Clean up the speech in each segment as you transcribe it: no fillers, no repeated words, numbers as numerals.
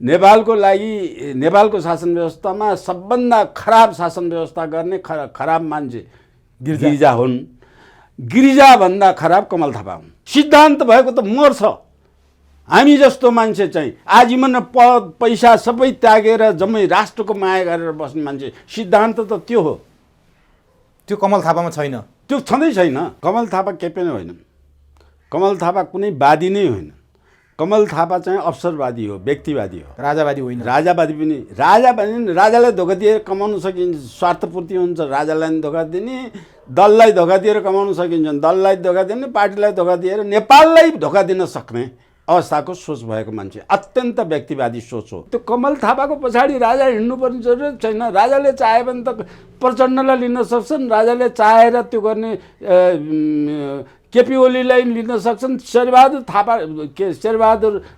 नेपालको लागि नेपालको शासन व्यवस्थामा सबभन्दा खराब शासन व्यवस्था गर्ने खराब मान्छे गिरिजा हुन्। गिरिजाभन्दा खराब कमल थापा हुन्। सिद्धान्त भएको त मर्छ। हामी जस्तो मान्छे चाहिँ आजीवन पद पैसा सबै त्यागेर जम्मै राष्ट्रको माया गरेर बस्ने मान्छे सिद्धान्त त त्यो हो। त्यो कमल थापामा छैन। त्यो छँदै छैन। कमल थापा केही पनि होइन। कमल थापा कुनै वादी नै होइन। कमल थापा चाहिँ अवसरवादी हो, व्यक्तिवादी हो, राजावादी होइन। राजावादी पनि राजालाई धोका दिएर कमाउन सकिन्छ, स्वार्थपूर्ति हुन्छ। राजालाई पनि धोका दिने, दललाई धोका दिएर कमाउन सकिन्छ, दललाई धोका दिने, पार्टीलाई धोका दिएर नेपाललाई धोका दिन सक्ने अवस्थाको सोच भएको मान्छे, अत्यन्त व्यक्तिवादी सोच हो। त्यो कमल थापाको पछाडि राजा हिँड्नुपर्ने जरुरत छैन। राजाले चाह्यो भने त प्रचण्डलाई लिन सक्छन्, राजाले चाहेर त्यो गर्ने केपी ओलीलाई लिन सक्छन्, शेरबहादुर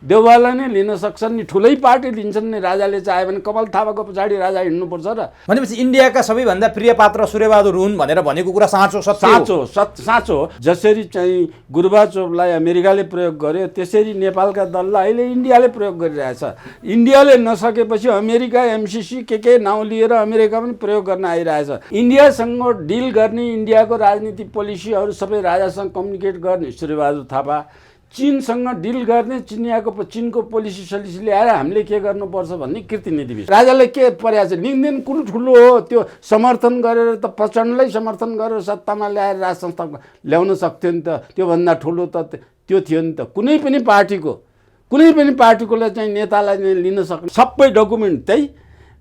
देउवालाई नै लिन सक्छन् नि। ठुलै पार्टी लिन्छन् नि राजाले चाह्यो भने। कमल थापाको पछाडि राजा हिँड्नुपर्छ र भनेपछि इन्डियाका सबैभन्दा प्रिय पात्र सूर्यबहादुर हुन् भनेर भनेको कुरा साँचो साँचो हो। जसरी चाहिँ गुर्बाचोभलाई अमेरिकाले प्रयोग गर्यो त्यसरी नेपालका दललाई अहिले इन्डियाले प्रयोग गरिरहेछ। इन्डियाले नसकेपछि अमेरिका एमसिसी के नाउँ लिएर अमेरिका पनि प्रयोग गर्न आइरहेछ। इन्डियासँग डिल गर्ने, इन्डियाको राजनीति पोलिसीहरू सबै राजासँग कम्युनिकेट गर्ने सूर्यबहादुर थापा, चीनसँग डिल गर्ने, चीनको पोलिसी सलिसी ल्याएर हामीले के गर्नुपर्छ भन्ने कृतिनीति। राजाले के पर्या छ, लिनदेन कुन ठुलो हो त्यो समर्थन गरेर त प्रचण्डलाई समर्थन गरेर सत्तामा ल्याएर राज संस्था ल्याउन सक्थ्यो नि त। त्योभन्दा ठुलो त त्यो थियो नि त। कुनै पनि पार्टीकोलाई चाहिँ नेतालाई लिन सक्ने सबै डकुमेन्ट त्यही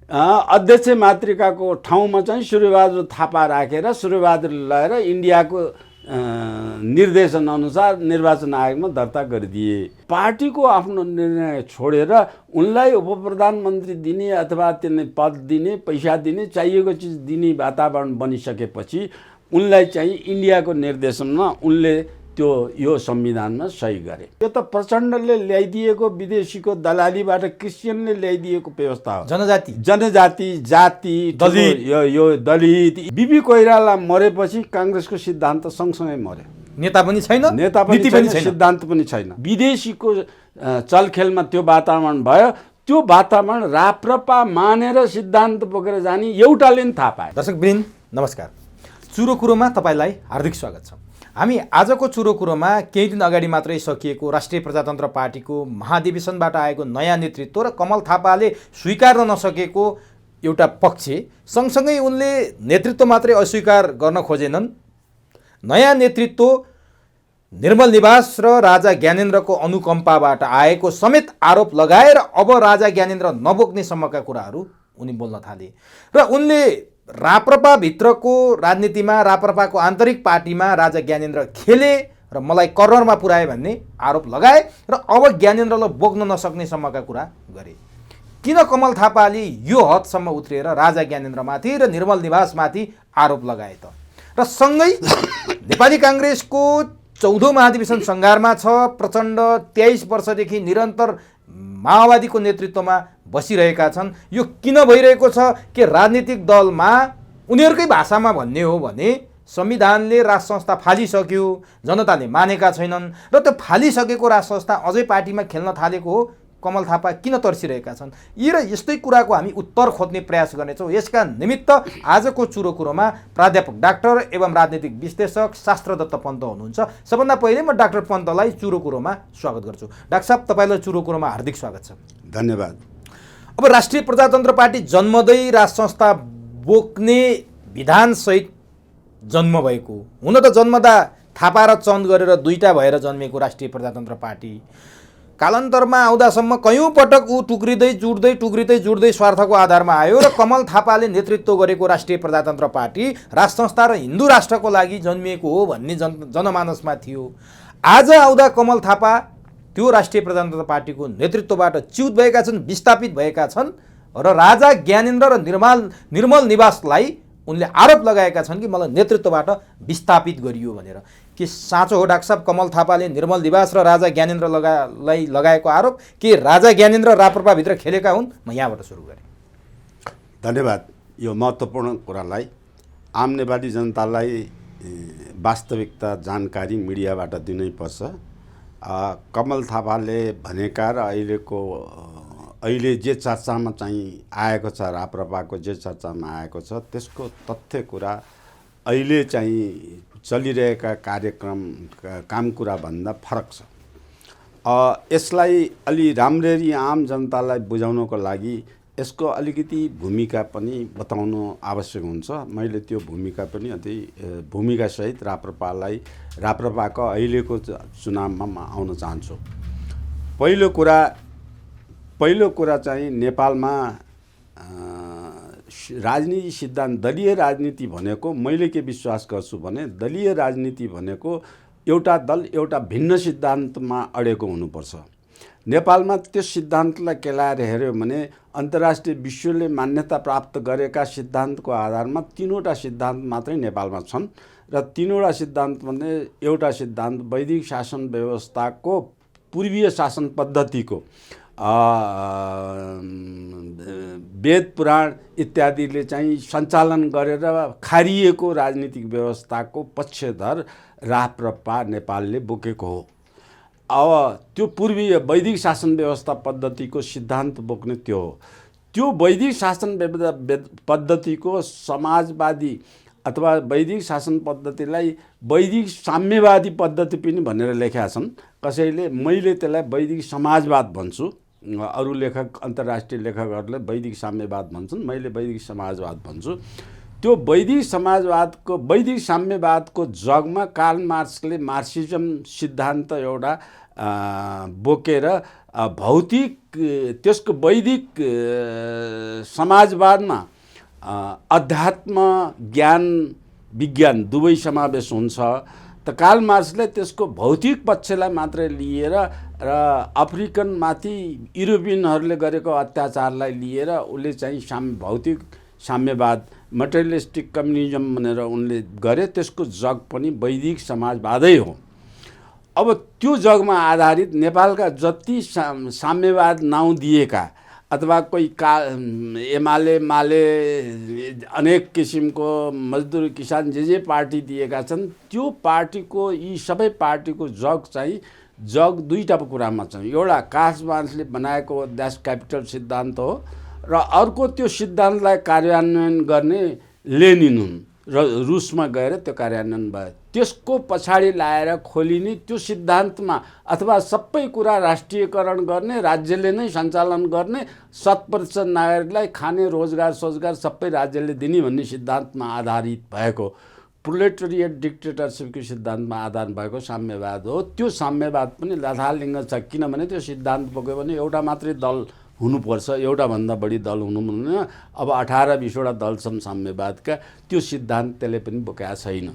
अध्यक्ष मातृकाको ठाउँमा चाहिँ सूर्यबहादुर थापा राखेर सूर्यबहादुर लगाएर इन्डियाको निर्देशन अनुसार निर्वाचन आयोगमा दर्ता गरिदिए। पार्टीको आफ्नो निर्णय छोडेर उनलाई उपप्रधानमन्त्री दिने अथवा त्यसले पद दिने, पैसा दिने, चाहिएको चिज दिने वातावरण बनिसकेपछि उनलाई चाहिँ इन्डियाको निर्देशनमा उनले त्यो यो संविधानमा सही गरे। यो त प्रचण्डले ल्याइदिएको विदेशीको दलालीबाट क्रिस्चियनले ल्याइदिएको व्यवस्था हो। जनजाति जाति दलित, यो दलित। बिपी कोइराला मरेपछि काङ्ग्रेसको सिद्धान्त सँगसँगै मर्यो। नेता पनि छैन, सिद्धान्त पनि छैन। विदेशीको चलखेलमा त्यो वातावरण भयो। त्यो वातावरण राप्रपा मानेर सिद्धान्त बोकेर जाने एउटाले नि थाहा पाए। दर्शकवृन्द नमस्कार। चुरो कुरोमा तपाईँलाई हार्दिक स्वागत छ। हामी आजको चुरो कुरोमा केही दिन अगाडि मात्रै सकिएको राष्ट्रिय प्रजातन्त्र पार्टीको महाधिवेशनबाट आएको नयाँ नेतृत्व र कमल थापाले स्वीकार्न नसकेको एउटा पक्ष सँगसँगै उनले नेतृत्व मात्रै अस्वीकार गर्न खोजेनन्, नयाँ नेतृत्व निर्मल निवास र राजा ज्ञानेन्द्रको अनुकम्पाबाट आएको समेत आरोप लगाएर अब राजा ज्ञानेन्द्र नबोक्ने सम्मका कुराहरू उनी बोल्न थाले र उनले राप्रपाभित्रको राजनीतिमा, राप्रपाको आन्तरिक पार्टीमा राजा ज्ञानेन्द्र खेले र मलाई कर्नरमा पुर्याए भन्ने आरोप लगाए र अब ज्ञानेन्द्रलाई बोक्न नसक्ने सम्मका कुरा गरे। किन कमल थापाले यो हदसम्म उत्रिएर राजा ज्ञानेन्द्रमाथि र निर्मल निवासमाथि आरोप लगाए त? र सँगै नेपाली काङ्ग्रेसको 14औं महाधिवेशन सङ्घारमा छ। प्रचण्ड 23 वर्षदेखि निरन्तर माओवादीको नेतृत्वमा बसिरहेका छन्। यो किन भइरहेको छ कि राजनीतिक दलमा उनीहरूकै भाषामा भन्ने हो भने संविधानले राज संस्था फालिसक्यो, जनताले मानेका छैनन् र त्यो फालिसकेको राज संस्था अझै पार्टीमा खेल्न थालेको हो। कमल थापा किन तर्सिरहेका छन्? यी र यस्तै कुराको हामी उत्तर खोज्ने प्रयास गर्नेछौँ। यसका निमित्त आजको चुरो कुरोमा प्राध्यापक डाक्टर एवं राजनीतिक विश्लेषक शास्त्रदत्त पन्त हुनुहुन्छ। सबभन्दा पहिले म डाक्टर पन्तलाई चुरो कुरोमा स्वागत गर्छु। डाक्टर साहब, तपाईँलाई चुरो कुरोमा हार्दिक स्वागत छ। धन्यवाद। अब राष्ट्रिय प्रजातन्त्र पार्टी जन्मदै राज संस्था बोक्ने विधानसहित जन्म भएको, हुन त जन्मदा थापा र चन्द गरेर दुईटा भएर जन्मेको राष्ट्रिय प्रजातन्त्र पार्टी कालान्तरमा आउँदासम्म कयौँ पटक ऊ टुक्रिँदै जुड्दै स्वार्थको आधारमा आयो र कमल थापाले नेतृत्व गरेको राष्ट्रिय प्रजातन्त्र पार्टी राज संस्था र हिन्दू राष्ट्रको लागि जन्मिएको हो भन्ने जनमानसमा थियो। आज आउँदा कमल थापा त्यो राष्ट्रिय प्रजातन्त्र पार्टीको नेतृत्वबाट च्युत भएका छन्, विस्थापित भएका छन् र राजा ज्ञानेन्द्र र निर्मल निवासलाई उनले आरोप लगाएका छन् कि मलाई नेतृत्वबाट विस्थापित गरियो भनेर। के साँचो हो डाक्टर साहब कमल थापाले निर्मल निवास र राजा ज्ञानेन्द्रलाई लगाएको आरोप कि राजा ज्ञानेन्द्र राप्रपाभित्र खेलेका हुन्? म यहाँबाट सुरु गरेँ। धन्यवाद। यो महत्त्वपूर्ण कुरालाई आम नेपाली जनतालाई वास्तविकता जानकारी मिडियाबाट दिनै पर्छ। कमल थापाले भनेका र अहिलेको अहिले जे चर्चामा चाहिँ आएको छ, राप्रपाको जे चर्चामा आएको छ त्यसको तथ्य कुरा अहिले चाहिँ चलिरहेका कार्यक्रम काम कुराभन्दा फरक छ। यसलाई अलि राम्ररी आम जनतालाई बुझाउनको लागि यसको अलिकति भूमिका पनि बताउनु आवश्यक हुन्छ। मैले त्यो भूमिका पनि भूमिकासहित राप्रपाको अहिलेको चुनावमा म आउन चाहन्छु। पहिलो कुरा चाहिँ नेपालमा राजनीति सिद्धान्त, दलीय राजनीति भनेको मैले के विश्वास गर्छु भने दलीय राजनीति भनेको एउटा दल एउटा भिन्न सिद्धान्तमा अडेको हुनुपर्छ। नेपालमा त्यो सिद्धान्तलाई केलाएर हेऱ्यो भने अन्तर्राष्ट्रिय विश्वले मान्यता प्राप्त गरेका सिद्धान्तको आधारमा 3वटा सिद्धान्त मात्रै नेपालमा छन् र 3वटा सिद्धान्त भने एउटा सिद्धान्त वैदिक शासन व्यवस्थाको पूर्वीय शासन पद्धतिको वेद पुराण इत्यादिले चाहिँ सञ्चालन गरेर खारिएको राजनीतिक व्यवस्थाको पक्षधर राप्रपा नेपालले बोकेको हो। अब त्यो पूर्वीय वैदिक शासन व्यवस्था पद्धतिको सिद्धान्त बोक्ने त्यो हो। त्यो वैदिक शासन पद्धतिको समाजवादी अथवा वैदिक शासन पद्धतिलाई वैदिक साम्यवादी पद्धति पनि भनेर लेखेका छन् कसैले। मैले त्यसलाई वैदिक समाजवाद भन्छु। अरू लेखक अन्तर्राष्ट्रिय लेखकहरूले वैदिक साम्यवाद भन्छन्, मैले वैदिक समाजवाद भन्छु। त्यो वैदिक साम्यवादको जगमा कार्ल मार्क्सले मार्क्सिजम सिद्धान्त एउटा बोकेर भौतिक त्यसको वैदिक समाजवादमा अध्यात्म ज्ञान विज्ञान दुवै समावेश हुन्छ। त कार्ल मार्क्सले त्यसको भौतिक पक्षलाई मात्रै लिएर र अफ्रिकनमाथि युरोपियनहरूले गरेको अत्याचारलाई लिएर उसले चाहिँ भौतिक साम्यवाद मटेरियलिस्टिक कम्युनिजम भनेर उनले गरे। त्यसको जग पनि वैदिक समाजवादै हो। अब त्यो जगमा आधारित नेपालका जति साम्यवाद नाउँ दिएका अथवा कोही एमाले माले अनेक किसिमको मजदुर किसान जे पार्टी दिएका छन् त्यो पार्टीको यी सबै पार्टीको जग दुईटा कुरामा छ। एउटा कार्ल मार्क्सले बनाएको दैट कैपिटल सिद्धान्त हो र अर्को त्यो सिद्धान्तलाई कार्यान्वयन गर्ने लेनिन हुन् र रुसमा गएर त्यो कार्यान्वयन भयो। त्यसको पछाडि लाएर खोलिने त्यो सिद्धान्तमा अथवा सबै कुरा राष्ट्रियकरण गर्ने, राज्यले नै सञ्चालन गर्ने, 100% नागरिकलाई खाने रोजगार सबै राज्यले दिने भन्ने सिद्धान्तमा आधारित भएको प्रोलेटरिएट डिक्टेटरसिपको सिद्धान्तमा आधार भएको साम्यवाद हो। त्यो साम्यवाद पनि लथालिङ्ग छ। किनभने त्यो सिद्धान्त बोक्यो भने एउटा मात्रै दल हुनुपर्छ, एउटाभन्दा बढी दल हुनु हुँदैन। अब 18-20वटा दल छन् साम्यवादका। त्यो सिद्धान्त त्यसले पनि बोकेको छैन।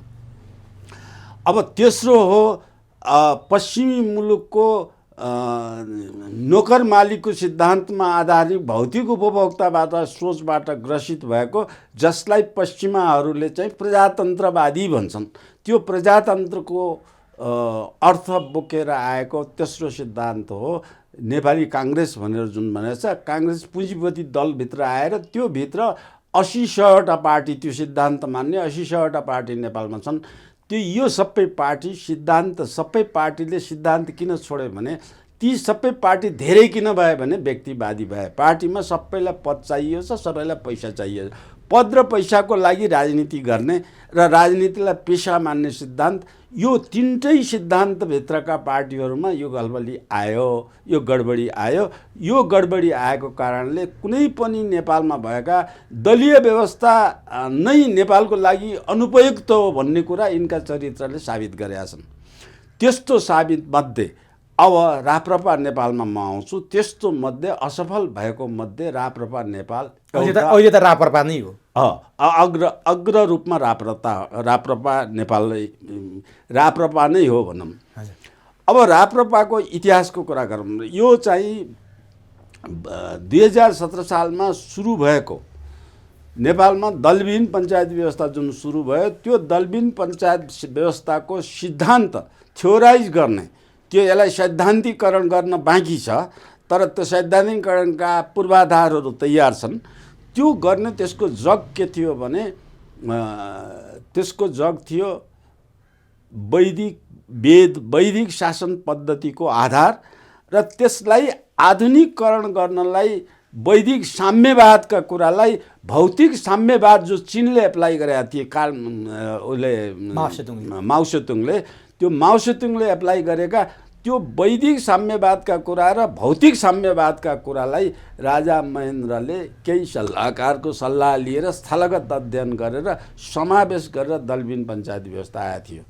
अब तेस्रो हो पश्चिमी मुलुकको नोकर मालिकको सिद्धान्तमा आधारित भौतिक उपभोक्ताबाट सोचबाट ग्रसित भएको, जसलाई पश्चिमाहरूले चाहिँ प्रजातन्त्रवादी भन्छन्। त्यो प्रजातन्त्रको अर्थ बोकेर आएको तेस्रो सिद्धान्त हो नेपाली काङ्ग्रेस भनेर जुन भनेको छ। काङ्ग्रेस पुँजीपति दलभित्र आएर त्यो भित्र 80-100वटा पार्टी त्यो सिद्धान्त मान्ने 80-100वटा पार्टी नेपालमा छन्। यो सबै पार्टी सबै पार्टीले सिद्धान्त किन छोड्यो भने ती सबै पार्टी धेरै किन भए भने व्यक्तिवादी भए। पार्टीमा सबैलाई पद चाहियो छ, सबैलाई पैसा चाहियो। पद र पैसाको लागि राजनीति गर्ने र राजनीतिलाई पेसा मान्ने सिद्धान्त, यो तीनटै सिद्धान्तभित्रका पार्टीहरूमा यो गडबडी आयो, यो गडबडी आयो। यो गडबडी आएको कारणले कुनै पनि नेपालमा भएका दलीय व्यवस्था नै नेपालको लागि अनुपयुक्त हो भन्ने कुरा यिनका चरित्रले साबित गरेका छन्। त्यस्तो साबित मध्ये अब राप्रपा नेपालमा म आउँछु। त्यस्तो मध्ये असफल भएको मध्ये राप्रपा नेपाल अहिले त राप्रपा नै हो। अग्र रूपमा राप्रपा नेपाललाई राप्रपा नै हो भनौँ। अब राप्रपाको इतिहासको कुरा गरौँ। यो चाहिँ 2017 सालमा सुरु भएको नेपालमा दलविहीन पञ्चायत व्यवस्था जुन सुरु भयो, त्यो दलविहीन पञ्चायत व्यवस्थाको सिद्धान्त थ्योराइज गर्ने, त्यो यसलाई सैद्धान्तिकरण गर्न बाँकी छ। तर त्यो सैद्धान्तिकरणका पूर्वाधारहरू तयार छन्। त्यो गर्ने त्यसको जग के थियो भने त्यसको जग थियो वैदिक शासन पद्धतिको आधार र त्यसलाई आधुनिकीकरण गर्नलाई वैदिक साम्यवादका कुरालाई भौतिक साम्यवाद जो चीनले एप्लाई गरेका थिए माओ सेतुङले त्यो माओ सेतुङले एप्लाई गरेका त्यो वैदिक साम्यवादका कुरा र भौतिक साम्यवादका कुरालाई राजा महेन्द्रले केही सल्लाहकारको सल्लाह लिएर स्थलगत अध्ययन गरेर समावेश गरेर दलबिन पञ्चायती व्यवस्था आएको थियो।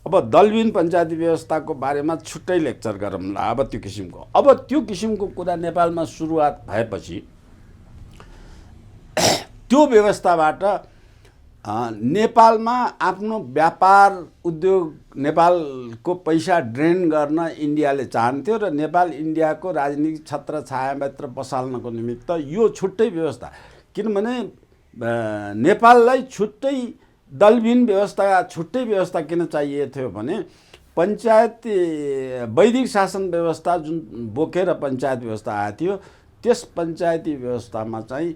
अब दलबिन पञ्चायती व्यवस्थाको बारेमा छुट्टै लेक्चर गरौँला। अब त्यो किसिमको कुरा नेपालमा सुरुवात भएपछि त्यो व्यवस्थाबाट नेपालमा आफ्नो व्यापार उद्योग नेपालको पैसा ड्रेन गर्न इन्डियाले चाहन्थ्यो र नेपाल इन्डियाको राजनीतिक छत्र छायाभित्र बसाल्नको निमित्त यो छुट्टै व्यवस्था, किनभने नेपाललाई छुट्टै दलबिन व्यवस्था छुट्टै व्यवस्था किन चाहिएको थियो भने पञ्चायत वैदिक शासन व्यवस्था जुन बोकेर पञ्चायत व्यवस्था आएको थियो त्यस पञ्चायती व्यवस्थामा चाहिँ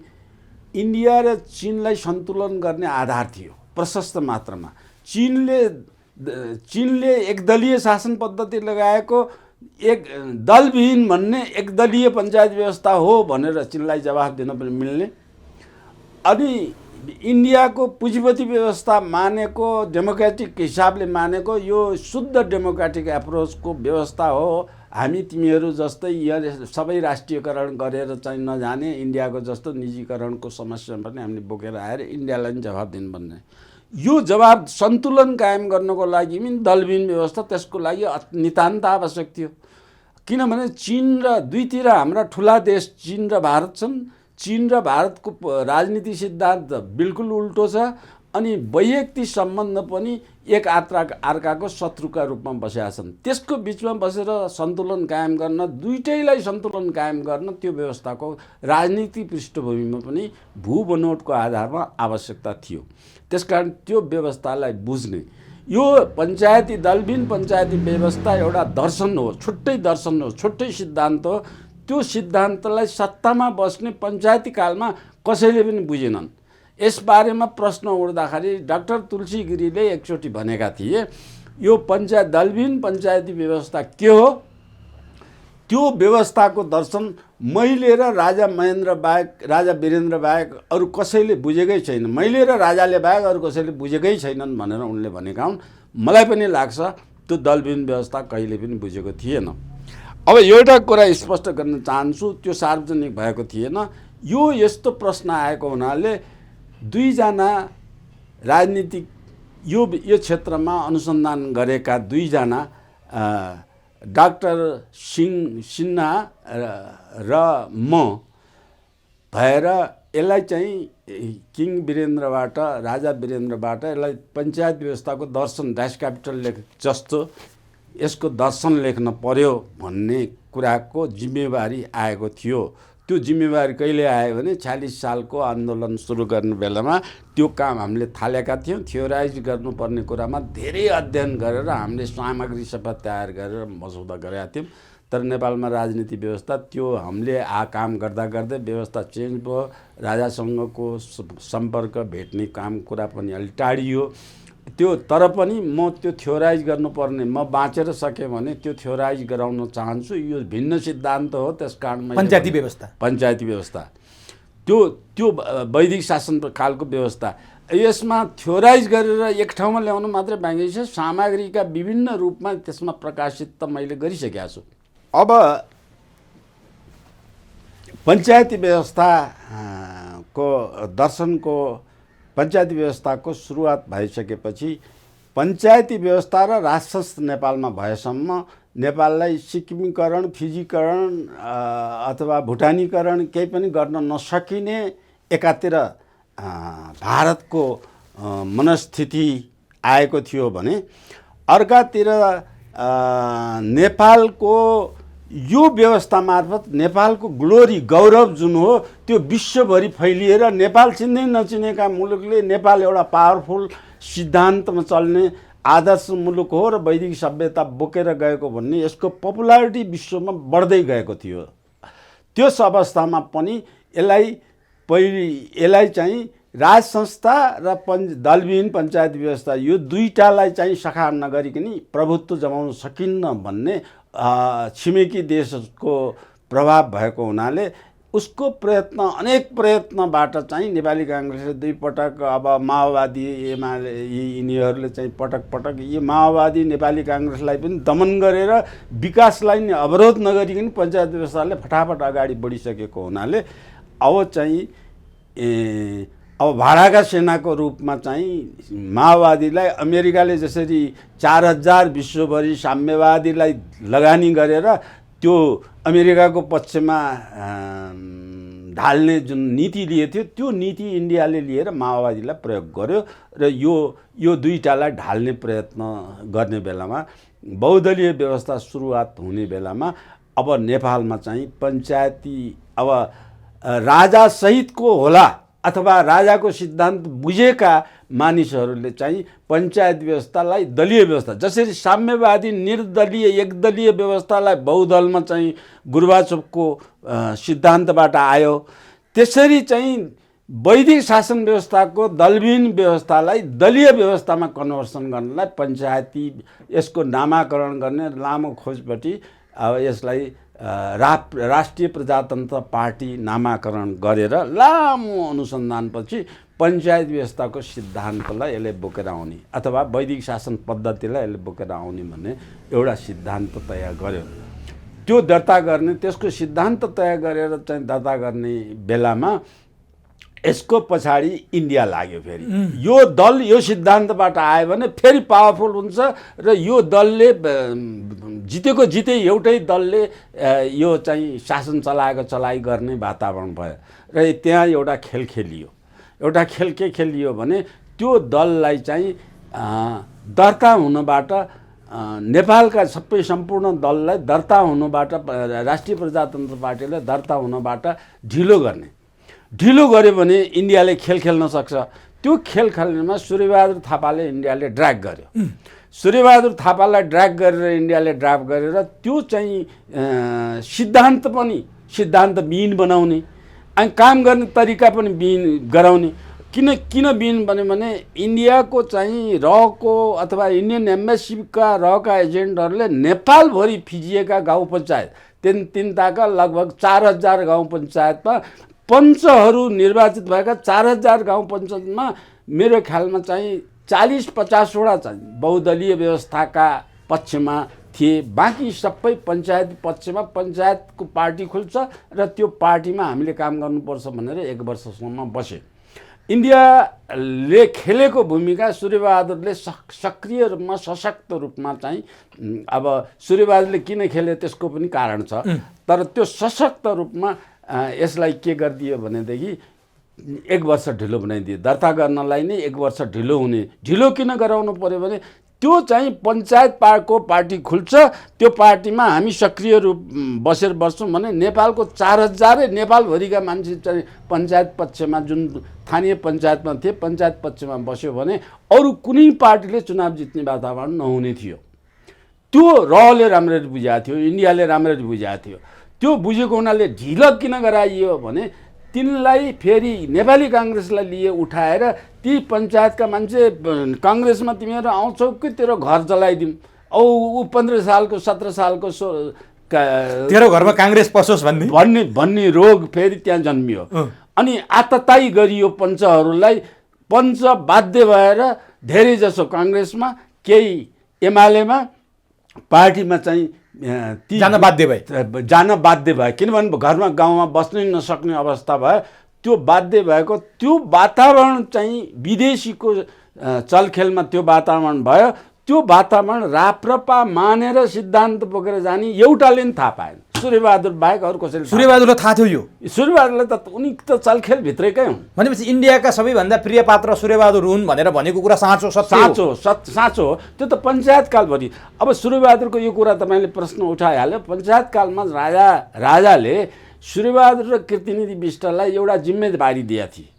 इन्डिया र चीनलाई सन्तुलन गर्ने आधार थियो प्रशस्त मात्रामा। चीनले एकदलीय शासन पद्धति लगाएको एक दलविहीन भन्ने एकदलीय पञ्चायत व्यवस्था हो भनेर चीनलाई जवाफ दिन पनि मिल्ने, अनि इन्डियाको पुँजीपति व्यवस्था मानेको डेमोक्रेटिक हिसाबले मानेको यो शुद्ध डेमोक्रेटिक एप्रोचको व्यवस्था हो, हामी तिमीहरू जस्तै यहाँ सबै राष्ट्रियकरण गरेर चाहिँ नजाने इन्डियाको जस्तो निजीकरणको समस्या पनि हामीले बोकेर आएर इन्डियालाई पनि जवाब दिनुपर्ने। यो जवाब सन्तुलन कायम गर्नको लागि पनि दलबिन व्यवस्था त्यसको लागि नितान्त आवश्यक थियो। किनभने चीन र दुईतिर हाम्रा ठुला देश चीन र भारत छन्। चीन र भारतको राजनीतिक सिद्धान्त बिल्कुल उल्टो छ, अनि वैयक्तिक सम्बन्ध पनि एक अर्काको शत्रुका रूपमा बसेका छन्। त्यसको बिचमा बसेर सन्तुलन कायम गर्न, दुईटैलाई सन्तुलन कायम गर्न त्यो व्यवस्थाको राजनीतिक पृष्ठभूमिमा पनि भूबनोटको आधारमा आवश्यकता थियो। त्यसकारण त्यो व्यवस्थालाई बुझ्ने यो पञ्चायती दलबिन पञ्चायती व्यवस्था एउटा दर्शन हो, छुट्टै दर्शन हो, छुट्टै सिद्धान्त हो। त्यो सिद्धान्तलाई सत्तामा बस्ने पञ्चायती कालमा कसैले पनि बुझेनन्। यसबारेमा प्रश्न उठ्दाखेरि डाक्टर तुलसी गिरीले एकचोटि भनेका थिए यो दलबिन पञ्चायती व्यवस्था के हो, त्यो व्यवस्थाको दर्शन मैले र राजा महेन्द्र बाहेक राजा वीरेन्द्र बाहेक अरू कसैले बुझेकै छैन, मैले र राजाले बाहेक अरू कसैले बुझेकै छैनन् भनेर उनले भनेका हुन्। मलाई पनि लाग्छ त्यो दलबिन व्यवस्था कहिले पनि बुझेको थिएन। अब एउटा कुरा स्पष्ट गर्न चाहन्छु, त्यो सार्वजनिक भएको थिएन। यो यस्तो प्रश्न आएको हुनाले दुईजना राजनीतिक यो क्षेत्रमा अनुसन्धान गरेका दुईजना डाक्टर सिन्हा र म भएर यसलाई चाहिँ किङ वीरेन्द्रबाट राजा वीरेन्द्रबाट यसलाई पञ्चायत व्यवस्थाको दर्शन ड्यास क्यापिटल जस्तो यसको दर्शन लेख्न पर्यो भन्ने कुराको जिम्मेवारी आएको थियो। त्यो जिम्मेवारी कहिले आयो भने 46 सालको आन्दोलन सुरु गर्ने बेलामा त्यो काम हामीले थालेका थियौँ। थियोराइज गर्नुपर्ने कुरामा धेरै अध्ययन गरेर हामीले सामग्री सबै तयार गरेर मसौदा गरेका थियौँ। तर नेपालमा राजनीति व्यवस्था त्यो हामीले काम गर्दा गर्दै व्यवस्था चेन्ज भयो। राजासँगको सम्पर्क भेट्ने काम कुरा पनि अलि टाढियो त्यो। तर पनि म त्यो थियोराइज गर्नुपर्ने, म बाँचेर सकेँ भने त्यो थियोराइज गराउन चाहन्छु। यो भिन्न सिद्धान्त हो, त्यस कारण पञ्चायती व्यवस्था त्यो वैदिक शासन कालको व्यवस्था, यसमा थियोराइज गरेर एक ठाउँमा ल्याउनु मात्रै बाँकी छ। सामग्रीका विभिन्न रूपमा त्यसमा प्रकाशित त मैले गरिसकेका छु। अब पञ्चायती व्यवस्थाको दर्शनको पञ्चायती व्यवस्थाको सुरुवात भइसकेपछि पञ्चायती व्यवस्था र राजसंस्था नेपालमा भएसम्म नेपाललाई सिक्किमीकरण, फिजीकरण अथवा भुटानीकरण केही पनि गर्न नसकिने एकातिर भारतको मनस्थिति आएको थियो भने अर्कातिर नेपालको यो व्यवस्था मार्फत नेपालको ग्लोरी गौरव जुन हो त्यो विश्वभरि फैलिएर नेपाल चिन्दै नचिनेका मुलुकले नेपाल एउटा पावरफुल सिद्धान्तमा चल्ने आदर्श मुलुक हो र वैदिक सभ्यता बोकेर गएको भन्ने यसको पपुलारिटी विश्वमा बढ्दै गएको थियो। त्यस अवस्थामा पनि यसलाई चाहिँ राज संस्था र दलविहीन पञ्चायत व्यवस्था यो दुईटालाई चाहिँ सखार नगरिकन प्रभुत्व जमाउन सकिन्न भन्ने छिमेकी देशको प्रभाव भएको हुनाले उसको प्रयत्न अनेक प्रयत्नबाट चाहिँ नेपाली काङ्ग्रेसले दुई पटक अब माओवादी एमाले यिनीहरूले चाहिँ पटक पटक यी माओवादी नेपाली काङ्ग्रेसलाई पनि दमन गरेर विकासलाई नै अवरोध नगरिकन पञ्चायत व्यवस्थाले फटाफट अगाडि बढिसकेको हुनाले अब चाहिँ अब भाडाका सेनाको रूपमा चाहिँ माओवादीलाई अमेरिकाले जसरी 4000 विश्वभरि साम्यवादीलाई लगानी गरेर त्यो अमेरिकाको पक्षमा ढाल्ने जुन नीति लिएको थियो त्यो नीति इन्डियाले लिएर माओवादीलाई प्रयोग गर्यो र यो दुईटालाई ढाल्ने प्रयत्न गर्ने बेलामा बहुदलीय व्यवस्था सुरुवात हुने बेलामा अब नेपालमा चाहिँ पञ्चायती अब राजा सहितको होला अथवा राजाको सिद्धान्त बुझेका मानिसहरूले चाहिँ पञ्चायत व्यवस्थालाई दलीय व्यवस्था जसरी साम्यवादी निर्दलीय एकदलीय व्यवस्थालाई बहुदलमा चाहिँ गुरुबाचोकको सिद्धान्तबाट आयो त्यसरी चाहिँ वैदिक शासन व्यवस्थाको दलविहीन व्यवस्थालाई दलीय व्यवस्थामा कन्भर्सन गर्नलाई पञ्चायती यसको नामाकरण गर्ने लामो खोजपछि अब यसलाई राष्ट्रिय प्रजातन्त्र पार्टी नामाकरण गरेर लामो अनुसन्धानपछि पञ्चायत व्यवस्थाको सिद्धान्तलाई यसले बोकेर आउने अथवा वैदिक शासन पद्धतिलाई यसले बोकेर आउने भन्ने एउटा सिद्धान्त तयार गर्यो। त्यो दर्ता गर्ने त्यसको सिद्धान्त तयार गरेर चाहिँ दर्ता गर्ने बेलामा यसको पछाडि इन्डिया लाग्यो। फेरि यो दल यो सिद्धान्तबाट आयो भने फेरि पावरफुल हुन्छ र यो दलले जितेको जिते एउटै दलले यो चाहिँ शासन चलाएको चलाइ गर्ने वातावरण भयो र त्यहाँ एउटा खेल खेलियो। एउटा खेल के खेलियो भने त्यो दललाई चाहिँ दर्ता हुनबाट नेपालका सबै सम्पूर्ण दललाई दर्ता हुनबाट राष्ट्रिय प्रजातन्त्र पार्टीले दर्ता हुनबाट ढिलो गर्यो भने इन्डियाले खेल खेल्न सक्छ। त्यो खेल खेल्नेमा सूर्यबहादुर थापाले इन्डियाले ड्र्याग गर्यो। सूर्यबहादुर थापालाई ड्र्याग गरेर इन्डियाले ड्राफ्ट गरेर त्यो चाहिँ सिद्धान्त पनि सिद्धान्तविहीन बनाउने अनि काम गर्ने तरिका पनि विहीन गराउने। किन विहीन बन्यो भने इन्डियाको चाहिँ रहको अथवा इन्डियन एम्बेसीका रहका एजेन्टहरूले नेपालभरि फिजिएका गाउँ पञ्चायत तिनताका लगभग 4000 गाउँ पञ्चायतमा पञ्चहरू निर्वाचित भएका 4000 गाउँ पञ्चायतमा मेरो ख्यालमा चाहिँ 40-50 वटा चाहिँ बहुदलीय व्यवस्थाका पक्षमा थिए। बाँकी सबै पञ्चायत पक्षमा पञ्चायतको पार्टी खुल्छ र त्यो पार्टीमा हामीले काम गर्नुपर्छ भनेर 1 वर्षसम्म बसे। इन्डियाले खेलेको भूमिका सूर्यबहादुरले सक्रिय रूपमा सशक्त रूपमा चाहिँ अब सूर्यबहादुरले किन खेले त्यसको पनि कारण छ। तर त्यो सशक्त रूपमा यसलाई के गरिदियो भनेदेखि 1 वर्ष ढिलो बनाइदियो। दर्ता गर्नलाई नै 1 वर्ष ढिलो हुने। ढिलो किन गराउनु पर्यो भने त्यो चाहिँ पञ्चायत को पार्टी खुल्छ त्यो पार्टीमा हामी सक्रिय रूप बसेर बस्छौँ भने नेपालको 4000 नेपालभरिका मान्छे चाहिँ पञ्चायत पक्षमा जुन स्थानीय पञ्चायतमा थिए पञ्चायत पक्षमा बस्यो भने अरू कुनै पार्टीले चुनाव जित्ने वातावरण नहुने थियो। त्यो रहले राम्ररी बुझाएको थियो, इन्डियाले राम्ररी बुझाएको थियो। त्यो बुझेको हुनाले ढिलो किन गराइयो भने तिनलाई फेरि नेपाली काङ्ग्रेसलाई लिए उठाएर ती पञ्चायतका मान्छे काङ्ग्रेसमा तिमीहरू आउँछौ कि तेरो घर जलाइदिउँ औ ऊ 15 सालको 17 सालको तेरो घरमा काङ्ग्रेस पसोस् भन्ने रोग फेरि त्यहाँ जन्मियो। अनि आतताई गरियो पञ्चहरूलाई। पञ्च बाध्य भएर धेरै जसो काङ्ग्रेसमा केही एमालेमा पार्टीमा चाहिँ जान बाध्य भए किनभने घरमा गाउँमा बस्नै नसक्ने अवस्था भयो। त्यो बाध्य भएको त्यो वातावरण चाहिँ विदेशीको चलखेलमा त्यो वातावरण भयो। त्यो वातावरण राप्रपा मानेर सिद्धान्त बोकेर जाने एउटाले नि थाहा पाएन, सूर्यबहादुर बाहेक अरू कसैले। सूर्यबहादुरलाई थाहा थियो यो? सूर्यबहादुरलाई त उनी त चलखेलभित्रकै हुन्। भनेपछि इन्डियाका सबैभन्दा प्रिय पात्र सूर्यबहादुर हुन् भनेर भनेको कुरा साँचो हो। त्यो त पञ्चायत कालभरि। अब सूर्यबहादुरको यो कुरा तपाईँले प्रश्न उठाइहाल्यो। पञ्चायत कालमा राजाले सूर्यबहादुर र कीर्तिनिधि विष्टलाई एउटा जिम्मेवारी दिएका थिए।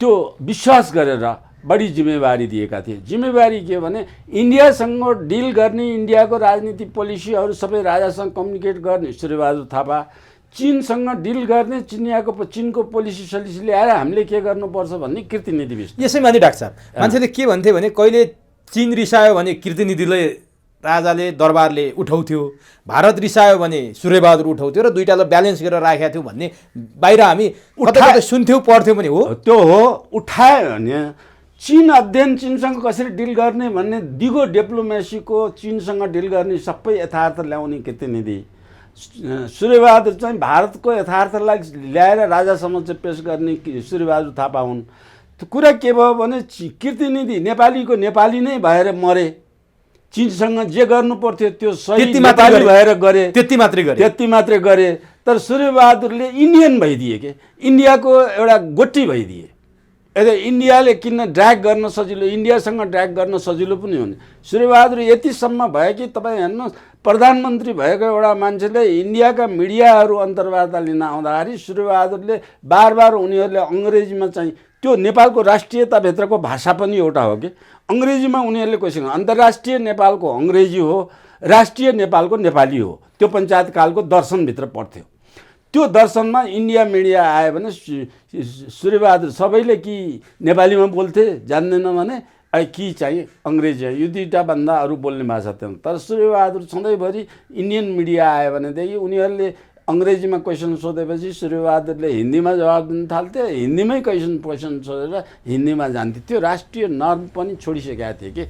त्यो विश्वास गरेर बढी जिम्मेवारी दिएका थिए। जिम्मेवारी के भने इन्डियासँग डिल गर्ने, इन्डियाको राजनीति पोलिसीहरू सबै राजासँग कम्युनिकेट गर्ने सूर्यबहादुर थापा, चीनसँग डिल गर्ने, चीनको पोलिसी सलिसी ल्याएर हामीले के गर्नुपर्छ भन्ने कीर्तिनिधि विष्ट। यसैमा नि डाक्टर साहब मान्छेले के भन्थे भने कहिले चीन रिसायो भने कीर्तिनिधिले राजाले दरबारले उठाउँथ्यो, भारत रिसायो भने सूर्यबहादुर उठाउँथ्यो र दुईटालाई ब्यालेन्स गरेर राखेका थियो भन्ने बाहिर हामी कतै कतै सुन्थ्यौँ पढ्थ्यौँ पनि हो। त्यो हो, उठायो भने चीन अध्ययन, चीनसँग कसरी डिल गर्ने भन्ने दिगो डिप्लोमेसीको, चीनसँग डिल गर्ने सबै यथार्थ ल्याउने कृतिनिधि सूर्यबहादुर चाहिँ भारतको यथार्थलाई ल्याएर राजा समक्ष पेश गर्ने सूर्यबहादुर थापा हुन्। त्यो कुरा के भयो भने कृतिनिधि नेपालीको नेपाली नै भएर मरे, चीनसँग जे गर्नु पर्थ्यो त्यो सही नेपाली भएर गरे, त्यति मात्रै गरे। तर सूर्यबहादुरले इन्डियन भइदिए के, इन्डियाको एउटा गोटी भइदिए। यदि इन्डियाले किन ड्र्याग गर्न सजिलो, इन्डियासँग ड्र्याग गर्न सजिलो पनि हुने। सूर्यबहादुर यतिसम्म भयो कि तपाईँ हेर्नुहोस्, प्रधानमन्त्री भएको एउटा मान्छेले इन्डियाका मिडियाहरू अन्तर्वार्ता लिन आउँदाखेरि सूर्यबहादुरले बार उनीहरूले अङ्ग्रेजीमा चाहिँ, त्यो नेपालको राष्ट्रियताभित्रको भाषा पनि एउटा हो कि अङ्ग्रेजीमा उनीहरूले क्वेसन, अन्तर्राष्ट्रिय नेपालको अङ्ग्रेजी हो, राष्ट्रिय नेपालको नेपाली हो। त्यो पञ्चायतकालको दर्शनभित्र पर्थ्यो। त्यो दर्शनमा इन्डिया मिडिया आयो भने सूर्यबहादुर सबैले कि नेपालीमा बोल्थे, जान्दैन भने कि चाहिँ अङ्ग्रेजी, यो दुईवटा भन्दा अरू बोल्ने भाषा थिएन। तर सूर्यबहादुर सधैँभरि इन्डियन मिडिया आयो भनेदेखि उनीहरूले अङ्ग्रेजीमा क्वेसन सोधेपछि सूर्यबहादुरले हिन्दीमा जवाब दिन थाल्थे, हिन्दीमै क्वेसन सोधेर हिन्दीमा जान्थे। त्यो राष्ट्रिय नर्म पनि छोडिसकेका थिए कि।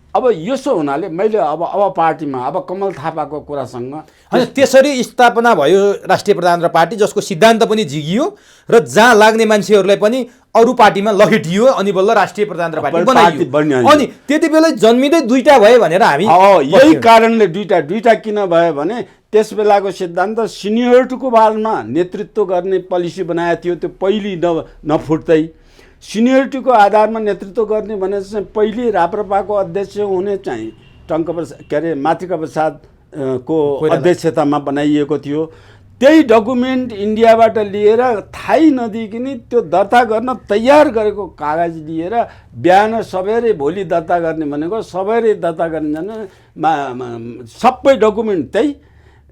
अब यसो हुनाले मैले अब पार्टीमा अब कमल थापाको कुरासँग अनि त्यसरी स्थापना भयो राष्ट्रिय प्रजातन्त्र पार्टी, जसको सिद्धान्त पनि झिकियो र जहाँ लाग्ने मान्छेहरूलाई पनि अरू पार्टीमा लखेटियो, अनि बल्ल राष्ट्रिय प्रजातन्त्र पार्टी बनाइयो। अनि त्यति बेला जन्मिँदै दुईटा भयो भनेर हामी यही कारणले दुईटा किन भयो भने त्यस बेलाको सिद्धान्त सिनियरिटीको बारेमा नेतृत्व गर्ने पोलिसी बनाएको थियो। त्यो पहिले नफुट्दै सिनियरिटीको आधारमा नेतृत्व गर्ने भने चाहिँ पहिले राप्रपाको अध्यक्ष हुने चाहिँ मातृका प्रसाद को अध्यक्षतामा बनाइएको थियो। त्यही डकुमेन्ट इन्डियाबाट लिएर थाहै नदिइकन त्यो दर्ता गर्न तयार गरेको कागज लिएर बिहान सबेरै भोलि दर्ता गर्ने भनेको सबेरै दर्ता गर्ने सबै डकुमेन्ट त्यही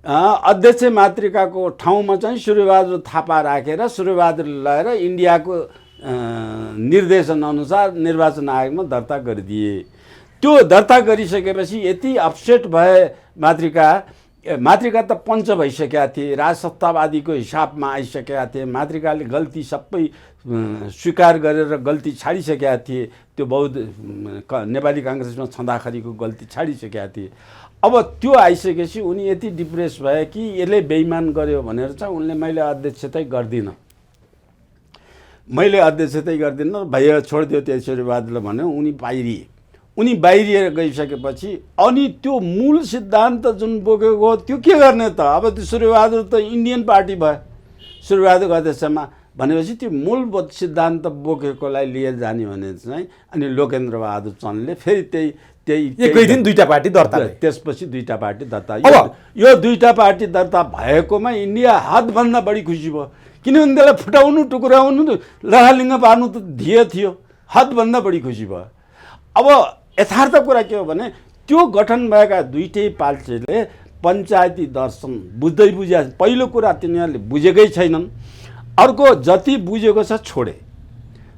अध्यक्ष मातृकाको ठाउँमा चाहिँ सूर्यबहादुर थापा राखेर सूर्यबहादुर लगाएर इन्डियाको निर्देशन अनुसार निर्वाचन आयोगमा दर्ता गरिदिए। त्यो दर्ता गरिसकेपछि यति अपसेट भए मातृका त पञ्च भइसकेका थिए, राजसत्तावादीको हिसाबमा आइसकेका थिए। मातृकाले गल्ती सबै स्वीकार गरेर गल्ती छाडिसकेका थिए। त्यो नेपाली काङ्ग्रेसमा छँदाखरिको गल्ती छाडिसकेका थिए। अब त्यो आइसकेपछि उनी यति डिप्रेस भए कि यसले बेइमान गर्यो भनेर चाहिँ उनले मैले अध्यक्षतै गर्दिनँ भैया छोडिदियो त्यो सूर्यबहादुरले भन्यो। उनी बाहिरिएर गइसकेपछि अनि त्यो मूल सिद्धान्त जुन बोकेको त्यो के गर्ने त? अब त्यो सूर्यबहादुर त इन्डियन पार्टी भयो सूर्यबहादुरको अध्यक्षमा भनेपछि त्यो मूल सिद्धान्त बोकेकोलाई लिएर जाने भने चाहिँ अनि लोकेन्द्र बहादुर चन्दले फेरि एकै दिन दुईटा पार्टी दर्ता, त्यसपछि दुईटा पार्टी दर्ता। यो दुईटा पार्टी दर्ता भएकोमा इन्डिया हातभन्दा बढी खुसी भयो, किनभने त्यसलाई फुटाउनु, टुक्राउनु, लहालिङ्ग पार्नु त ध्येय थियो। हातभन्दा बढी खुसी भयो। अब यथार्थ कुरा के हो भने त्यो गठन भएका दुईटै पार्टीले पञ्चायती दर्शन बुझ्या, पहिलो कुरा तिनीहरूले बुझेकै छैनन्, अर्को जति बुझेको छ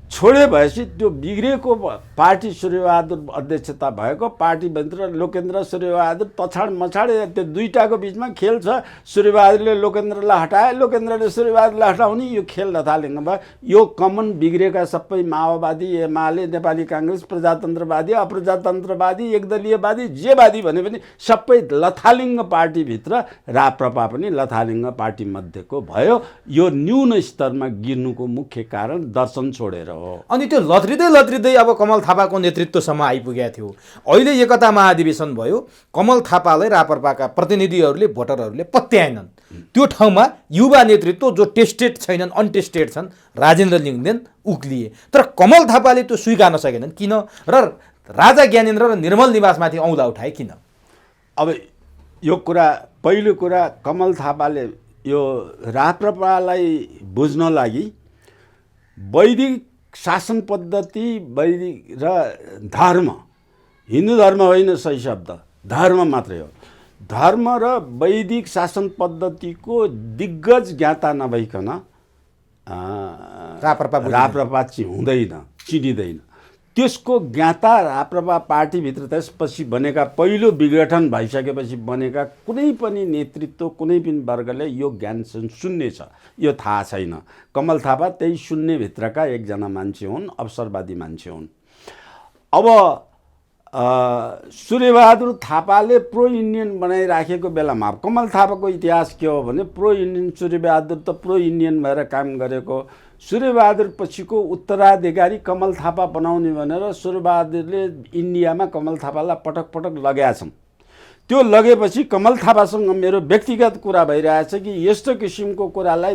छोडे भएपछि त्यो बिग्रेको पार्टी सूर्यबहादुर अध्यक्षता भएको पार्टीभित्र लोकेन्द्र सूर्यबहादुर पछाड मछाड त्यो दुईटाको बिचमा खेल छ। सूर्यबहादुरले लोकेन्द्रलाई हटाए, लोकेन्द्रले सूर्यबहादुरलाई हटाउने यो खेल लथालिङ्ग भयो। यो कमन बिग्रेका सबै माओवादी, एमाले, नेपाली काङ्ग्रेस, प्रजातन्त्रवादी, अप्रजातन्त्रवादी, एकदलीयवादी, जेवादी भने पनि सबै लथालिङ्ग पार्टीभित्र राप्रपा पनि लथालिङ्ग पार्टी मध्येको भयो। यो न्यून स्तरमा गिर्नुको मुख्य कारण दर्शन छोडेर। अनि त्यो लथ्रिँदै अब कमल थापाको नेतृत्वसम्म आइपुगेको थियो। अहिले एकता महाधिवेशन भयो, कमल थापालाई राप्रपाका प्रतिनिधिहरूले, भोटरहरूले पत्याएनन्। त्यो ठाउँमा युवा नेतृत्व जो टेस्टेड छैनन्, अनटेस्टेड छन्, राजेन्द्र लिङ्गदेन उक्लिए। तर कमल थापाले त्यो स्वीकार्न सकेनन् किन? र राजा ज्ञानेन्द्र र निर्मल निवासमाथि औँला उठाए किन? अब यो कुरा, पहिलो कुरा कमल थापाले यो राप्रपालाई बुझ्न लागि वैदिक शासन पद्धति, वैदिक र धर्म, हिन्दू धर्म होइन सही शब्द, धर्म मात्रै हो। धर्म र वैदिक शासन पद्धतिको दिग्गज ज्ञाता नभइकन राप्रपा चाहिँ हुँदैन, चिनिँदैन। त्यसको ज्ञाता राप्रपा पार्टीभित्र त्यसपछि बनेका पहिलो विघटन भइसकेपछि बनेका कुनै पनि नेतृत्व कुनै पनि वर्गले यो ज्ञान शून्य छ, यो थाहा छैन। कमल थापा त्यही शून्यभित्रका एकजना मान्छे हुन्, अवसरवादी मान्छे हुन्। अब सूर्यबहादुर थापाले प्रो इन्डियन बनाइराखेको बेलामा कमल थापाको इतिहास के हो भने प्रो इन्डियन, सूर्यबहादुर त प्रो इन्डियन भएर काम गरेको। सूर्यबहादुर पछिको उत्तराधिकारी कमल थापा बनाउने भनेर सूर्यबहादुरले इन्डियामा कमल थापालाई पटक पटक लगाएका छन्। त्यो लगेपछि कमल थापासँग मेरो व्यक्तिगत कुरा भइरहेछ कि यस्तो किसिमको कुरालाई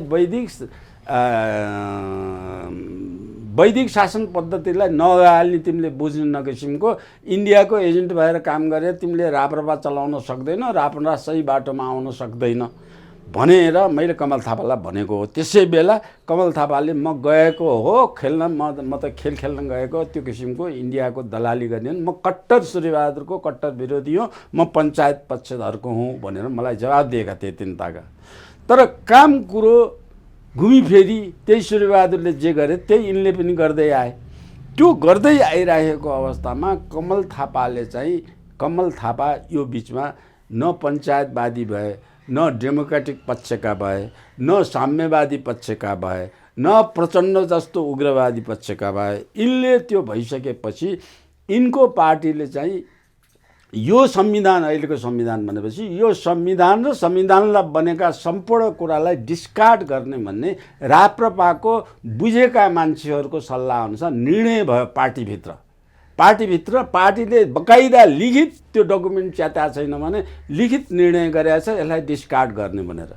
वैदिक शासन पद्धतिलाई नहाल्ने तिमीले बुझ्ने नकिसिमको इन्डियाको एजेन्ट भएर काम गरे तिमीले राप्रपा चलाउन सक्दैन, राप्रपा सही बाटोमा आउन सक्दैन भनेर मैले कमल थापालाई भनेको हो। त्यसै बेला कमल थापाले म गएको हो खेल्न, म त खेल खेल्न गएको, त्यो किसिमको इन्डियाको दलाली गर्ने, म कट्टर सूर्यबहादुरको कट्टर विरोधी हो, म पञ्चायत पक्षधरको हुँ भनेर मलाई जवाब दिएका थिए तिनताका। तर काम कुरो घुमिफेरि त्यही सूर्यबहादुरले जे गरे त्यही यिनले पनि गर्दै आए। त्यो गर्दै आइरहेको अवस्थामा कमल थापा यो बिचमा न पञ्चायतवादी भए, न डेमोक्रेटिक पक्षका भए, न साम्यवादी पक्षका भए, न प्रचण्ड जस्तो उग्रवादी पक्षका भए। यिनले त्यो भइसकेपछि यिनको पार्टीले चाहिँ यो संविधान, अहिलेको संविधान भनेपछि यो संविधान र संविधानलाई बनेका सम्पूर्ण कुरालाई डिस्कार्ड गर्ने भन्ने राप्रपाको बुझेका मान्छेहरूको सल्लाह अनुसार निर्णय भयो पार्टीभित्र। पार्टीले बकाइदा लिखित त्यो डकुमेन्ट च्याता छैन भने लिखित निर्णय गरेको छ यसलाई डिस्कार्ड गर्ने भनेर।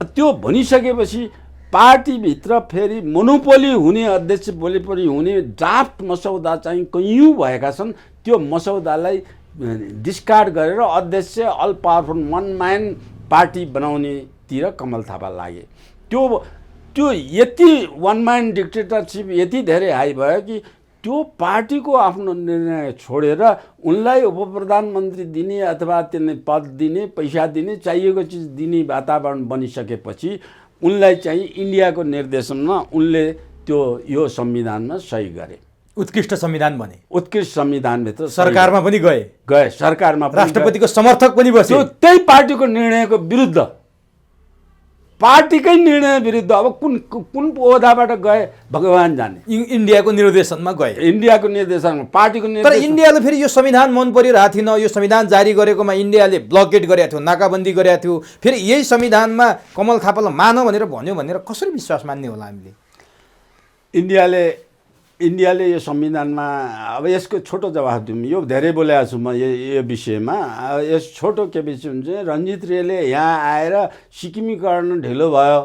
त्यो भनिसकेपछि पार्टीभित्र फेरि मोनोपोली हुने, अध्यक्ष वरिपरि हुने ड्राफ्ट मसौदा चाहिँ कैयौँ भएका छन्। त्यो मसौदालाई डिस्कार्ड गरेर अध्यक्ष अल पावरफुल वन म्यान पार्टी बनाउनेतिर कमल थापा लागे। त्यो यति वन म्यान डिक्टेटरसिप यति धेरै हाई भयो कि त्यो पार्टीको आफ्नो निर्णय छोडेर उनलाई उपप्रधानमन्त्री दिने अथवा त्यसले पद दिने, पैसा दिने, चाहिएको चिज दिने वातावरण बनिसकेपछि उनलाई चाहिँ इन्डियाको निर्देशनमा उनले यो संविधानमा सही गरे। उत्कृष्ट संविधान बने। उत्कृष्ट संविधानभित्र सरकारमा पनि गए, सरकारमा राष्ट्रपतिको समर्थक पनि बसे। त्यही पार्टीको निर्णयको विरुद्ध, पार्टीकै निर्णय विरुद्ध। अब कुन ओहदाबाट गए भगवान जाने। इन्डियाको निर्देशनमा गए, इन्डियाको निर्देशनमा, पार्टीको निर्देशन। तर इन्डियाले फेरि यो संविधान मन परिरहेको थिएन। यो संविधान जारी गरेकोमा इन्डियाले ब्लकेट गरेको थियो, नाकाबन्दी गरेको थियो। फेरि यही संविधानमा कमल थापालाई मान भनेर भन्यो भनेर कसरी विश्वास मान्ने होला हामीले? इन्डियाले यो संविधानमा, अब यसको छोटो जवाफ दिउँ। यो धेरै बोलेको छु म यो विषयमा। यस छोटो के विषय हुन्छ, रञ्जित रेले यहाँ आएर सिक्किमीकरण ढिलो भयो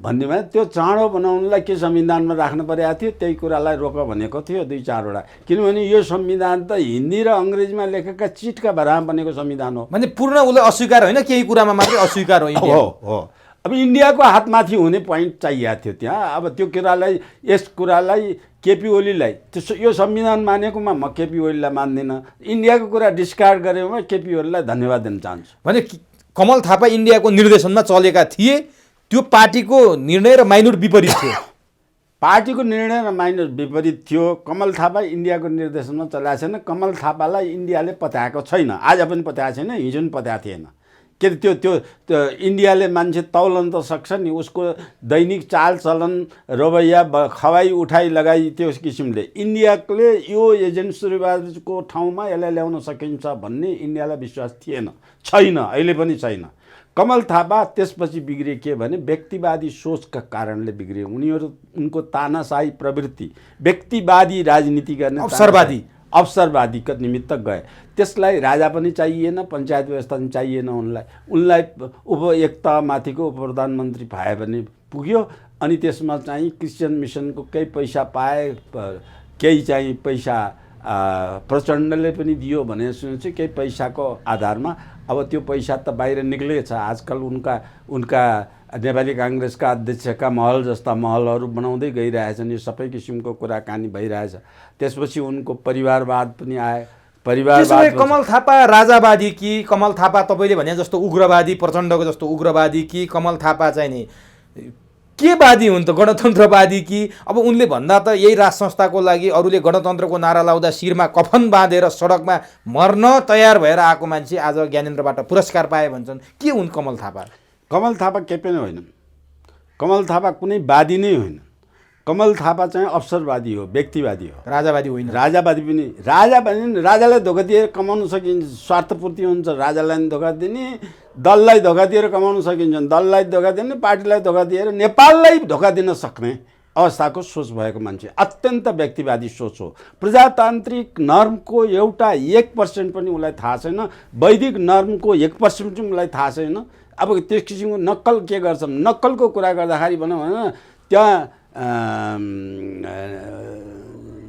भन्ने भयो। त्यो चाँडो बनाउनलाई के संविधानमा राख्नु परेको थियो, त्यही कुरालाई रोक भनेको थियो 2-4 वटा। किनभने यो संविधान त हिन्दी र अङ्ग्रेजीमा लेखेका चिटका भरमा बनेको संविधान हो। भने पूर्ण उसले अस्वीकार होइन, केही कुरामा मात्रै अस्वीकार हो। अब इन्डियाको हातमाथि हुने पोइन्ट चाहिएको थियो त्यहाँ। अब त्यो कुरालाई, यस कुरालाई केपी ओलीलाई यो संविधान मानेकोमा म केपी ओलीलाई मान्दिनँ। इन्डियाको कुरा डिस्कार्ड गरेकोमा केपी ओलीलाई धन्यवाद दिन चाहन्छु। भने कमल थापा इन्डियाको निर्देशनमा चलेका थिए, त्यो पार्टीको निर्णय र माइनोर विपरीत थियो। पार्टीको निर्णय र माइनोर विपरीत थियो। कमल थापा इन्डियाको निर्देशनमा चलाएको छैन। कमल थापालाई इन्डियाले पत्याएको छैन, आज पनि पत्याएको छैन, हिजो पनि पत्याएको थिएन। के त्यो इन्डियाले मान्छे तौलन त सक्छ नि, उसको दैनिक चालचलन, रवैया, खवाई उठाई लगाई त्यो किसिमले इन्डियाले यो एजेन्ट सूर्यबहादुरको ठाउँमा यसलाई ल्याउन सकिन्छ भन्ने इन्डियालाई विश्वास थिएन, छैन, अहिले पनि छैन। कमल थापा त्यसपछि बिग्रिए के भने व्यक्तिवादी सोचका कारणले बिग्रिए। उनको तानाशाही प्रवृत्ति, व्यक्तिवादी राजनीति गर्ने, अवसरवादीका निमित्त गए। त्यसलाई राजा पनि चाहिएन, पञ्चायत व्यवस्था पनि चाहिएन उनलाई एक तहमाथिको उपप्रधानमन्त्री पाए भने पुग्यो। अनि त्यसमा चाहिँ क्रिस्चियन मिसनको केही पैसा पाए, केही चाहिँ पैसा प्रचण्डले पनि दियो भने सुनेपछि, केही पैसाको आधारमा। अब त्यो पैसा त बाहिर निक्लेछ। आजकल उनका नेपाली काङ्ग्रेसका अध्यक्षका महल जस्ता महलहरू बनाउँदै गइरहेछन्। यो सबै किसिमको कुराकानी भइरहेछ। त्यसपछि उनको परिवारवाद पनि आए। परिवारवाद, कमल थापा राजावादी कि कमल थापा तपाईँले भने जस्तो उग्रवादी, प्रचण्डको जस्तो उग्रवादी कि कमल थापा चाहिँ नि के वादी हुन् त, गणतन्त्रवादी कि अब उनले भन्दा त यही राज संस्थाको लागि अरूले गणतन्त्रको नारा लाउँदा शिरमा कफन बाँधेर सडकमा मर्न तयार भएर आएको मान्छे आज ज्ञानेन्द्रबाट पुरस्कार पाए भन्छन्। के हुन् कमल थापा? कमल थापा केही पनि होइनन्। कमल थापा कुनै वादी नै होइन। कमल थापा चाहिँ अवसरवादी हो, व्यक्तिवादी हो, राजावादी होइन। राजावादी पनि। राजालाई धोका दिएर कमाउन सकिन्छ, स्वार्थपूर्ति हुन्छ। राजालाई पनि धोका दिने, दललाई धोका दिएर कमाउन सकिन्छ, दललाई धोका दिने, पार्टीलाई धोका दिएर नेपाललाई धोका दिन सक्ने अवस्थाको सोच भएको मान्छे। अत्यन्त व्यक्तिवादी सोच हो। प्रजातान्त्रिक नर्मको एउटा 1% पनि उसलाई थाहा छैन। वैदिक नर्मको 1% पनि उसलाई थाहा छैन। अब त्यस किसिमको नक्कल के गर्छन्? नक्कलको कुरा गर्दाखेरि भनौँ भने त्यहाँ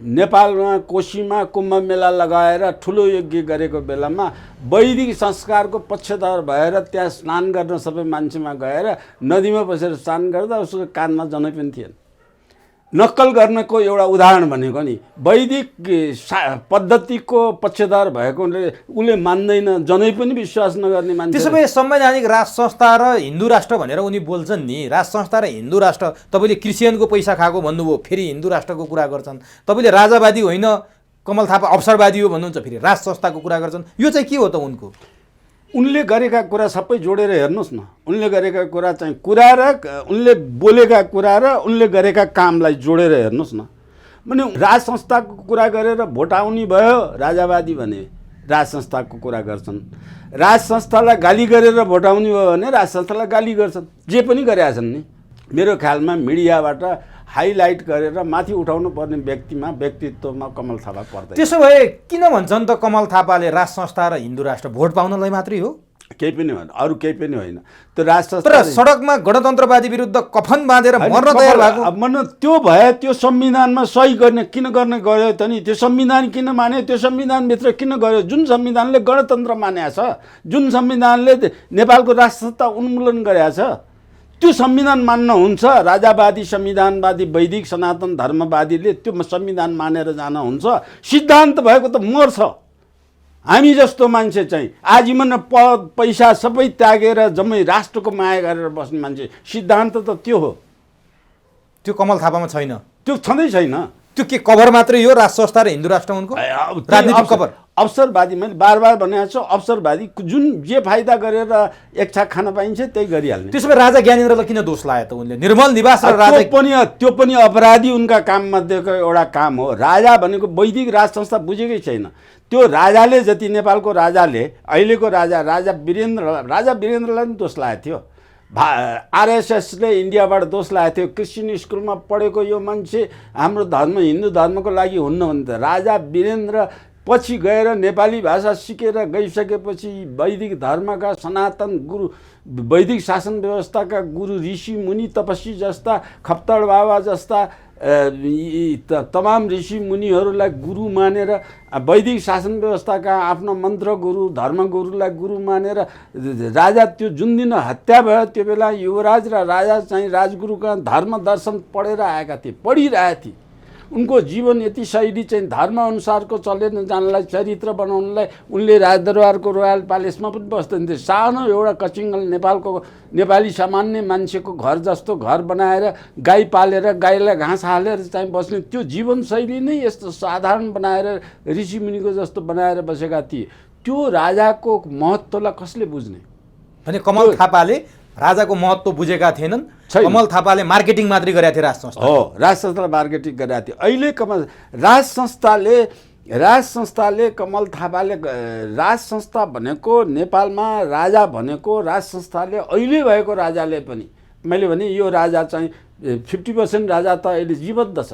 नेपालमा कोशीमा कुम्भ मेला लगाएर ठुलो यज्ञ गरेको बेलामा वैदिक संस्कारको पक्षधर भएर त्यहाँ स्नान गर्न सबै मान्छेमा गएर नदीमा बसेर स्नान गर्दा उसको कानमा जनै पनि थिएन। नक्कल गर्नको एउटा उदाहरण भनेको नि वैदिक पद्धतिको पक्षधर भएकोले उसले मान्दैन, जनै पनि विश्वास नगर्ने मान्छे। त्यसो भए संवैधानिक राज संस्था र हिन्दू राष्ट्र भनेर उनी बोल्छन् नि। राज संस्था र हिन्दू राष्ट्र, तपाईँले क्रिस्चियनको पैसा खाएको भन्नुभयो, फेरि हिन्दू राष्ट्रको कुरा गर्छन्। तपाईँले राजावादी होइन, कमल थापा अवसरवादी हो भन्नुहुन्छ, फेरि राज संस्थाको कुरा गर्छन्। यो चाहिँ के हो त उनको? उनले गरेका कुरा सबै जोडेर हेर्नुहोस् न। उनले गरेका कुरा चाहिँ कुरा र उनले बोलेका कुरा र उनले गरेका कामलाई जोडेर हेर्नुहोस् न। भने राज संस्थाको कुरा गरेर भोट आउने भयो राजावादी भने राज संस्थाको कुरा गर्छन्। राज संस्थालाई गाली गरेर भोट आउने भयो भने राज संस्थालाई गाली गर्छन्। जे पनि गरेका छन् नि। मेरो ख्यालमा मिडियाबाट हाइलाइट गरेर माथि उठाउनु पर्ने व्यक्तित्वमा कमल थापा पर्दैन। त्यसो भए किन भन्छन् त कमल थापाले राज संस्था र हिन्दू राष्ट्र भोट पाउनलाई मात्रै हो? केही पनि होइन, अरू केही पनि होइन। त्यो राज संस्था तर सडकमा गणतन्त्रवादी विरुद्ध कफन बाँधेर मर्न तयार भएको मन त्यो भए त्यो संविधानमा सही गर्ने किन गर्ने गयो त नि? त्यो संविधान किन माने? त्यो संविधानभित्र किन गयो? जुन संविधानले गणतन्त्र मानेको छ, जुन संविधानले नेपालको राज संस्था उन्मूलन गरेको छ, त्यो संविधान मान्न हुन्छ? राजावादी, संविधानवादी, वैदिक सनातन धर्मवादीले त्यो संविधान मानेर जान हुन्छ? सिद्धान्त भएको त मर्छ। हामी जस्तो मान्छे चाहिँ आजीवन पद पैसा सबै त्यागेर जम्मै राष्ट्रको माया गरेर बस्ने मान्छे, सिद्धान्त त त्यो हो। त्यो कमल थापामा छैन। त्यो छँदै छैन। त्यो के कभर मात्रै हो राज संस्था र हिन्दू राष्ट्र उनको? राजनीतिक कभर। अवसरवादी, मैले बार भनेको छु, अवसरवादी जुन जे फाइदा गरेर एक छाक खान पाइन्छ त्यही गरिहाल्ने। त्यसो भए राजा ज्ञानेन्द्रलाई किन दोष लाग्यो त उनले? निर्मल निवास र राजा त्यो पनि अपराधी उनका काममध्येको एउटा काम हो। राजा भनेको वैदिक राज संस्था बुझेकै छैन। त्यो राजाले जति नेपालको राजाले अहिलेको राजा वीरेन्द्रलाई पनि दोष लागेको थियो। आरएसएसले इन्डियाबाट दोष लागेको थियो। क्रिस्चियन स्कुलमा पढेको यो मान्छे हाम्रो धर्म हिन्दू धर्मको लागि हुन्न भने त राजा वीरेन्द्र पछि गएर नेपाली भाषा सिकेर गइसकेपछि वैदिक धर्मका सनातन गुरु, वैदिक शासन व्यवस्थाका गुरु, ऋषि मुनि तपस्वी जस्ता, खप्तड बाबा जस्ता तमाम ऋषि मुनिहरूलाई गुरु मानेर, वैदिक शासन व्यवस्थाका आफ्ना मन्त्र गुरु, धर्म गुरुलाई गुरु मानेर राजा, त्यो जुन दिन हत्या भयो त्यो बेला युवराज र राजा चाहिँ राजगुरुका धर्म दर्शन पढेर आएका थिए, पढिरहेका थिए। उनको जीवन यति शैली चाहिँ धर्म अनुसारको चलेर जानलाई, चरित्र बनाउनलाई उनले राजदरबारको रोयल प्यालेसमा पनि बस्दैन थिए। सानो एउटा कचिङ्गल नेपाली सामान्य मान्छेको घर जस्तो घर बनाएर गाई पालेर गाईलाई घाँस हालेर चाहिँ बस्ने त्यो जीवनशैली नै यस्तो साधारण बनाएर ऋषिमुनिको जस्तो बनाएर बसेका थिए। त्यो राजाको महत्त्वलाई कसले बुझ्ने? भने कमल थापाले राजाको महत्त्व बुझेका थिएनन्। कमल थापाले मार्केटिङ मात्रै गरेका थिए राज संस्था। हो, राज संस्थाले मार्केटिङ गरेका थिए। अहिले राज संस्थाले कमल थापाले राज संस्था भनेको नेपालमा राजा भनेको राज संस्थाले अहिले भएको राजाले पनि, मैले भने यो राजा चाहिँ 50% राजा त अहिले जीवन्त छ।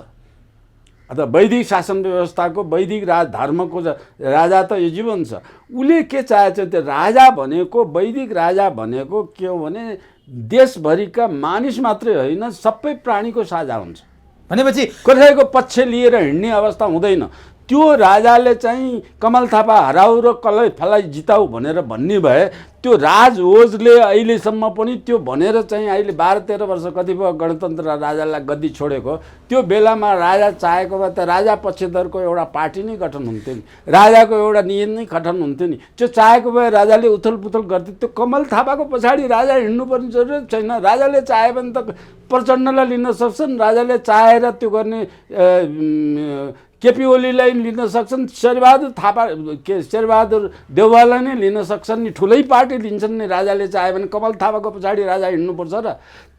अथवा वैदिक शासन व्यवस्थाको वैदिक धर्मको राजा त यो जीवन छ। उसले के चाहेछ? त्यो राजा भनेको, वैदिक राजा भनेको के हो भने देशभरिका मानिस मात्रै होइन, सबै प्राणीको साझा हुन्छ। भनेपछि कसैको पक्ष लिएर हिँड्ने अवस्था हुँदैन। त्यो राजाले चाहिँ कमल थापा हराउ र कसलाई फलाई जिताउ भनेर भन्ने भए त्यो राजओजले अहिलेसम्म पनि त्यो भनेर चाहिँ अहिले 12-13 वर्ष कतिपय गणतन्त्र राजालाई गद्दी छोडेको, त्यो बेलामा राजा चाहेको भए त राजा पक्षधरको एउटा पार्टी नै गठन हुन्थ्यो नि, राजाको एउटा नियम नै गठन हुन्थ्यो नि। त्यो चाहेको भए राजाले उथलपुथल गर्थ्यो। त्यो कमल थापाको पछाडि राजा हिँड्नुपर्ने जरुरत छैन। राजाले चाह्यो भने त प्रचण्डलाई लिन सक्छन्, राजाले चाहेर त्यो गर्ने केपी ओलीलाई लिन सक्छन्, शेरबहादुर थापा शेरबहादुर देउवालाई नै लिन सक्छन् नि, ठुलै पार्टी लिन्छन् नि। राजाले चाह्यो भने कमल थापाको पछाडि राजा हिँड्नुपर्छ र?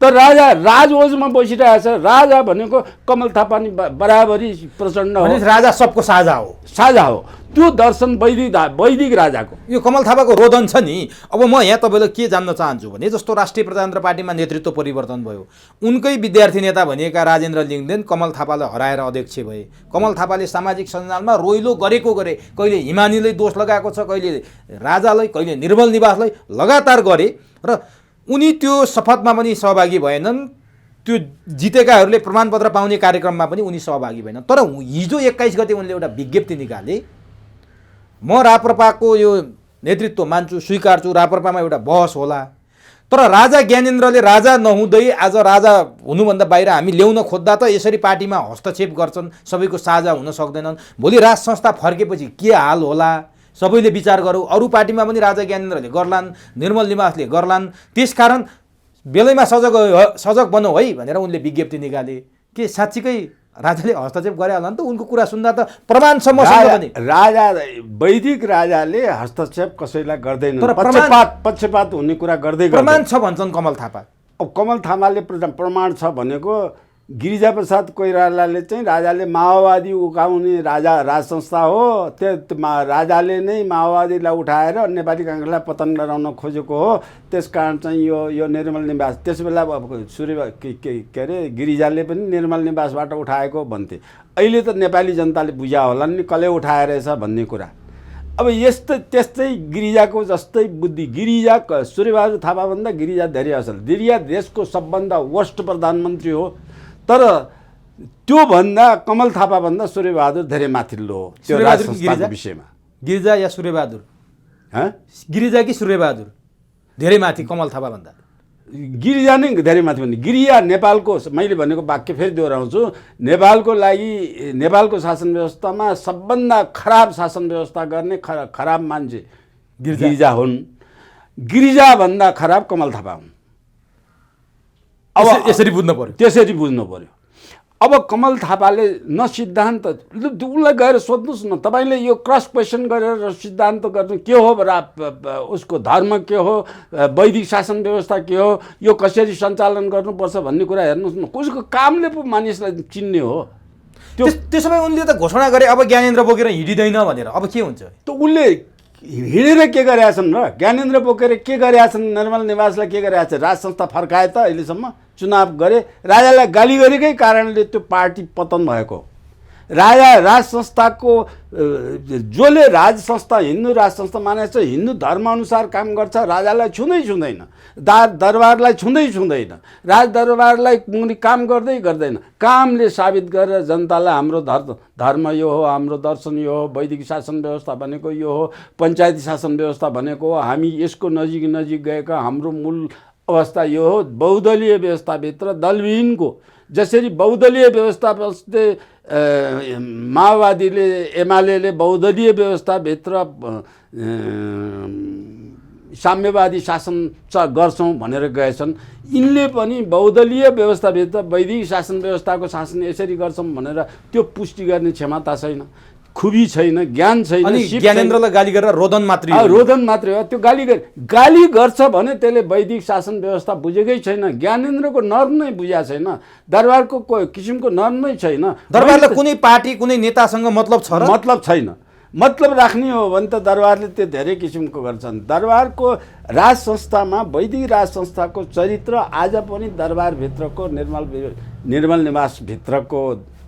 तर राजा राजओजमा बसिरहेको छ। राजा भनेको कमल थापा नि बराबरी प्रचण्ड हो। राजा सबको साझा हो, साझा हो। त्यो दर्शन वैदिक राजाको। यो कमल थापाको रोदन छ नि। अब म यहाँ तपाईँलाई के जान्न चाहन्छु भने जस्तो राष्ट्रिय प्रजातन्त्र पार्टीमा नेतृत्व परिवर्तन भयो, उनकै विद्यार्थी नेता भनिएका राजेन्द्र लिङदेन कमल थापालाई हराएर अध्यक्ष भए। कमल थापाले सामाजिक सञ्जालमा रोइलो गरेको गरे, कहिले हिमानीलाई दोष लगाएको छ, कहिले राजालाई, कहिले निर्मल निवासलाई लगातार गरे र उनी त्यो शपथमा पनि सहभागी भएनन्। त्यो जितेकाहरूले प्रमाणपत्र पाउने कार्यक्रममा पनि उनी सहभागी भएनन्। तर हिजो 21 गते उनले एउटा विज्ञप्ति निकाले, म राप्रपाको यो नेतृत्व मान्छु, स्वीकार्छु, राप्रपामा एउटा बहस होला, तर राजा ज्ञानेन्द्रले राजा नहुँदै आज राजा हुनुभन्दा बाहिर हामी ल्याउन खोज्दा त यसरी पार्टीमा हस्तक्षेप गर्छन्, सबैको साझा हुन सक्दैनन्। भोलि राज संस्था फर्केपछि के हाल होला सबैले विचार गरौँ। अरू पार्टीमा पनि राजा ज्ञानेन्द्रले गर्लान्, निर्मल निवासले गर्लान्, त्यसकारण बेलैमा सजग बनौ है भनेर उनले विज्ञप्ति निकाले। के साँच्चीकै राजाले हस्तक्षेप गरे होला नि त? उनको कुरा सुन्दा त प्रमाण छ मसँग पनि। राजा वैदिक राजाले हस्तक्षेप कसैलाई गर्दैन, तर पक्षपात हुने कुरा गर्दै प्रमाण छ भन्छन् कमल थापा। अब कमल थापाले प्रमाण छ भनेको गिरिजाप्रसाद कोइरालाले चाहिँ राजाले माओवादी उकाउने राज संस्था हो, त्यो राजाले नै माओवादीलाई उठाएर नेपाली काङ्ग्रेसलाई पतन गराउन खोजेको हो। त्यसकारण चाहिँ यो निर्मल निवास त्यसबेला के अरे गिरिजाले पनि निर्मल निवासबाट उठाएको भन्थे। अहिले त नेपाली जनताले बुझा होला नि कसले उठाएर रहेछ भन्ने कुरा। अब त्यस्तै गिरिजाको जस्तै बुद्धि। गिरिजा सूर्यबहादुर थापाभन्दा गिरिजा धेरै असल। गिरिजा देशको सबभन्दा वर्स्ट प्रधानमन्त्री हो, तर त्योभन्दा कमल थापाभन्दा सूर्यबहादुर धेरै माथिल्लो हो त्यो राज संस्थाको विषयमा। गिरिजा या सूर्यबहादुर? गिरिजा कि सूर्यबहादुर धेरै माथि कमल थापाभन्दा? गिरिजा नै धेरै माथि भन्ने। गिरिजा नेपालको, मैले भनेको वाक्य फेरि दोहोऱ्याउँछु, नेपालको लागि नेपालको शासन व्यवस्थामा सबभन्दा खराब शासन व्यवस्था गर्ने खराब मान्छे गिरिजा हुन्। गिरिजाभन्दा खराब कमल थापा हुन्। अब यसरी बुझ्नु पर्यो, त्यसरी बुझ्नु पर्यो। अब कमल थापाले न सिद्धान्त, उसलाई गएर सोध्नुहोस् न, तपाईँले यो क्रस क्वेसन गरेर सिद्धान्त गर्नु के हो, उसको धर्म के हो, वैदिक शासन व्यवस्था के हो, यो कसरी सञ्चालन गर्नुपर्छ भन्ने कुरा हेर्नुहोस् न। उसको कामले पो मानिसलाई चिन्ने हो। त्यसो भए उनले त घोषणा गरे अब ज्ञानेन्द्र बोकेर हिँडिँदैन भनेर, अब के हुन्छ? त उसले हिँडेर के गरेका छन् र? ज्ञानेन्द्र बोकेर के गरेका छन्? निर्मल निवासलाई के गरेका छ? राज संस्था फर्काए त अहिलेसम्म? चुनाव गरे, राजालाई गाली गरेकै कारणले त्यो पार्टी पतन भएको। राज संस्थाको जसले राज संस्था हिन्दू राज संस्था मानेको छ, हिन्दू धर्मअनुसार काम गर्छ, राजालाई छुँदैन, दरबारलाई छुँदैन, राज दरबारलाई काम गर्दैन। कामले साबित गरेर जनतालाई हाम्रो धर्म यो हो, हाम्रो दर्शन यो हो, वैदिक शासन व्यवस्था भनेको यो हो, पञ्चायती शासन व्यवस्था भनेको हो, हामी यसको नजिक गएका हाम्रो मूल अवस्था यो हो। बहुदलीय व्यवस्थाभित्र दलविहीनको, जसरी बहुदलीय व्यवस्था बस्दै माओवादीले एमाले बहुदलीय व्यवस्थाभित्र साम्यवादी शासन गर्छौँ भनेर गएछन्, यिनले पनि बहुदलीय व्यवस्थाभित्र वैदिक शासन व्यवस्थाको शासन यसरी गर्छौँ भनेर त्यो पुष्टि गर्ने क्षमता छैन, खुबी छैन, ज्ञान छैन। ज्ञानेन्द्रलाई गाली गरेर रोदन मात्रै हो। त्यो गाली गर्छ भने त्यसले वैदिक शासन व्यवस्था बुझेकै छैन। ज्ञानेन्द्रको नर्म नै बुझाएको छैन, दरबारको किसिमको नर्म नै छैन। दरबारलाई कुनै पार्टी कुनै नेतासँग मतलब छ र? मतलब छैन। मतलब राख्ने हो भने त दरबारले त्यो धेरै किसिमको गर्छन्। दरबारको राज संस्थामा वैदिक राज संस्थाको चरित्र आज पनि दरबारभित्रको निर्मल निवासभित्रको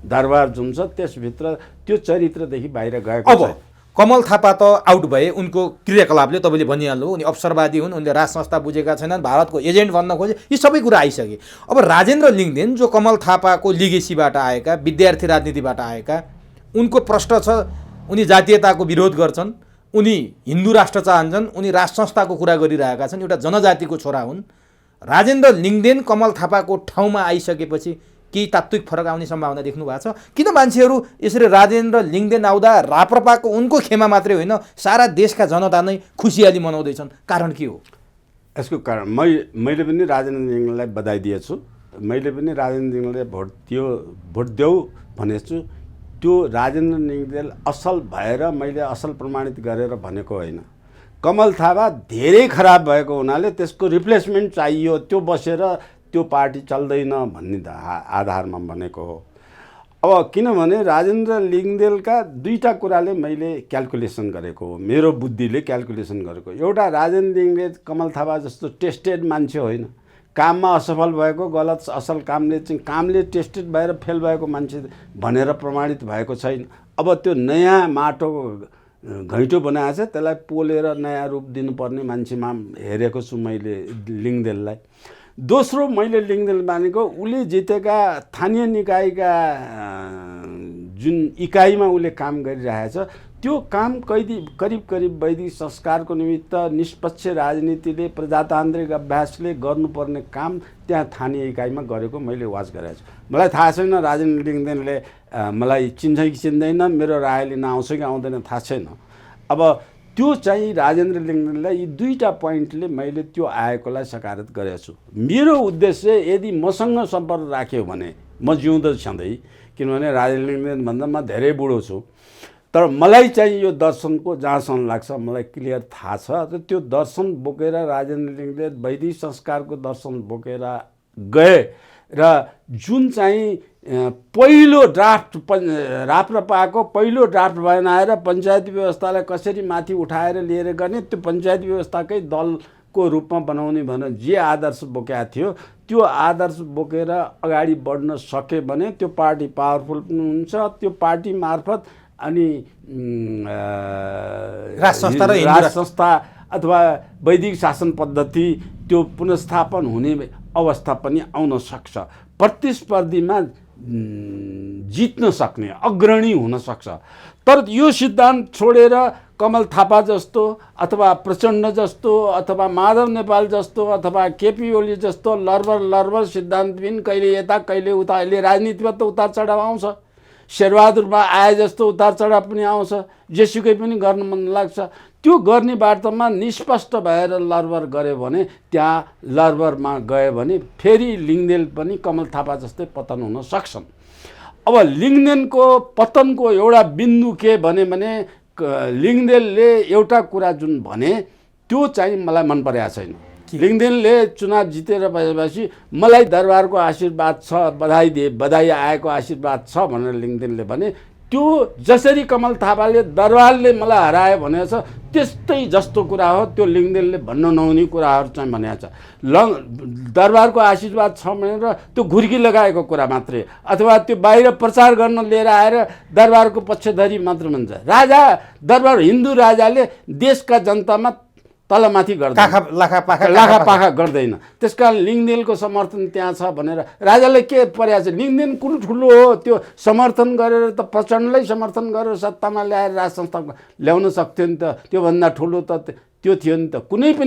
दरबार जुन छ त्यसभित्र त्यो चरित्रदेखि बाहिर गएको छ। अब कमल थापा त आउट भए, उनको क्रियाकलापले तपाईँले भनिहाल्नु, उनी अवसरवादी हुन्, उनले राज संस्था बुझेका छैनन्, भारतको एजेन्ट बन्न खोजे, यी सबै कुरा आइसके। अब राजेन्द्र लिङदेन जो कमल थापाको लिगेसीबाट आएका, विद्यार्थी राजनीतिबाट आएका, उनको प्रश्न छ, उनी जातीयताको विरोध गर्छन् उनी हिन्दू राष्ट्र चाहन्छन्, उनी राष्ट्र संस्थाको कुरा गरिरहेका छन्, एउटा जनजातिको छोरा हुन्। राजेन्द्र लिङ्गदेन कमल थापाको ठाउँमा आइसकेपछि केही तात्विक फरक आउने सम्भावना देख्नु भएको छ? किन मान्छेहरू यसरी राजेन्द्र लिङ्गदेन आउँदा राप्रपाको उनको खेमा मात्रै होइन सारा देशका जनता नै खुसियाली मनाउँदैछन्? कारण के हो यसको? कारण मैले पनि राजेन्द्र लिङ्गदेनलाई बधाई दिएछु। मैले पनि राजेन्द्र लिङ्गदेनलाई भोट देऊ भनेको छु। त्यो राजेन्द्र लिङ्गदेन असल भएर मैले असल प्रमाणित गरेर भनेको होइन। कमल थापा धेरै खराब भएको हुनाले त्यसको रिप्लेसमेन्ट चाहियो, त्यो बसेर त्यो पार्टी चल्दैन भन्ने आधारमा भनेको हो। अब किनभने राजेन्द्र लिङ्गदेनका दुईवटा कुराले मैले क्याल्कुलेसन गरेको हो, मेरो बुद्धिले क्याल्कुलेसन गरेको। एउटा, राजेन्द्र लिङ्गदेन कमल थापा जस्तो टेस्टेड मान्छे होइन, काममा असफल भएको, गलत असल कामले टेस्टेड भएर फेल भएको मान्छे भनेर प्रमाणित भएको छैन। अब त्यो नयाँ माटो घैँटो बनाएको छ, त्यसलाई पोलेर नयाँ रूप दिनुपर्ने मान्छेमा हेरेको छु मैले लिङ्गदेनलाई। दोस्रो, मैले लिङ्गदेन मानेको उसले जितेका स्थानीय निकायका जुन इकाइमा उसले काम गरिरहेछ, त्यो काम करिब वैदिक संस्कारको निमित्त निष्पक्ष राजनीतिले, प्रजातान्त्रिक अभ्यासले गर्नुपर्ने काम त्यहाँ स्थानीय इकाइमा गरेको मैले वाच गरेको छु। मलाई थाहा छैन राजेन्द्र लिङ्गदेनले मलाई चिन्छ कि चिन्दैन, मेरो राय लिन आउँछ कि आउँदैन थाहा छैन। अब त्यो चाहिँ राजेन्द्र लिङ्गदेनलाई यी दुईवटा पोइन्टले मैले त्यो आएकोलाई सकारात्मक गरेको छु। मेरो उद्देश्य यदि मसँग सम्पर्क राख्यो भने म जिउँदो छँदै, किनभने राजेन्द्र लिङ्गदेनभन्दा म धेरै बुढो छु, तर मलाई चाहिँ यो दर्शनको जहाँसम्म लाग्छ मलाई क्लियर थाहा छ। र त्यो दर्शन बोकेर राजेन्द्र लिङ्गदेन वैदिक संस्कारको दर्शन बोकेर गए र जुन चाहिँ पहिलो ड्राफ्ट राप्रपाको पहिलो ड्राफ्ट बनाएर पञ्चायती व्यवस्थालाई कसरी माथि उठाएर लिएर गर्ने, त्यो पञ्चायती व्यवस्थाकै दलको रूपमा बनाउने भनेर जे आदर्श बोकेको थियो, त्यो आदर्श बोकेर अगाडि बढ्न सके भने त्यो पार्टी पावरफुल पनि हुन्छ। त्यो पार्टी मार्फत अनि राज संस्था अथवा वैदिक शासन पद्धति त्यो पुनर्स्थापन हुने अवस्था पनि आउन सक्छ। प्रतिस्पर्धीमा जित्न सक्ने, अग्रणी हुन सक्छ। तर यो सिद्धान्त छोडेर कमल थापा जस्तो अथवा प्रचण्ड जस्तो अथवा माधव नेपाल जस्तो अथवा केपी ओली जस्तो लर्बर सिद्धान्तबिन कहिले यता कहिले उता, अहिले राजनीतिमा त उतार चढाव आउँछ। शेरबहादुरमा आए जस्तो उतार चढाव पनि आउँछ, जेसुकै पनि गर्न मन लाग्छ। त्यो गर्ने बाटोमा निष्पष्ट भएर लर्बर गऱ्यो भने, त्यहाँ लर्बरमा गयो भने फेरि लिङ्गदेन पनि कमल थापा जस्तै पतन हुन सक्छन्। अब लिङ्गदेनको पतनको एउटा बिन्दु के भने लिङ्गदेनले एउटा कुरा जुन भने त्यो चाहिँ मलाई मन परेको छैन। लिङ्गदेनले चुनाव जितेर भएपछि मलाई दरबारको आशीर्वाद छ, बधाई आएको आशीर्वाद छ भनेर लिङ्गदेनले भने, त्यो जसरी कमल थापाले दरबारले मलाई हरायो भनेको छ त्यस्तै जस्तो कुरा हो। त्यो लिङ्गदेनले भन्न नहुने कुराहरू चाहिँ भनेको छ। दरबारको आशीर्वाद छ भनेर त्यो घुर्की लगाएको कुरा मात्रै, अथवा त्यो बाहिर प्रचार गर्न लिएर आएर दरबारको पक्षधरी मात्र भन्छ। राजा दरबार हिन्दू राजाले देशका जनतामा तलमाथि गर्दैन, लाखापाखा गर्दैन। त्यसकारण लिङ्गदेनको समर्थन त्यहाँ छ भनेर राजाले के पर्या छ? लिङ्गदेन कुन ठुलो हो? त्यो समर्थन गरेर त प्रचण्डलाई समर्थन गरेर सत्तामा ल्याएर राज संस्था ल्याउन सक्थ्यो नि त। त्योभन्दा ठुलो त त्यो थियो नि त। कुनै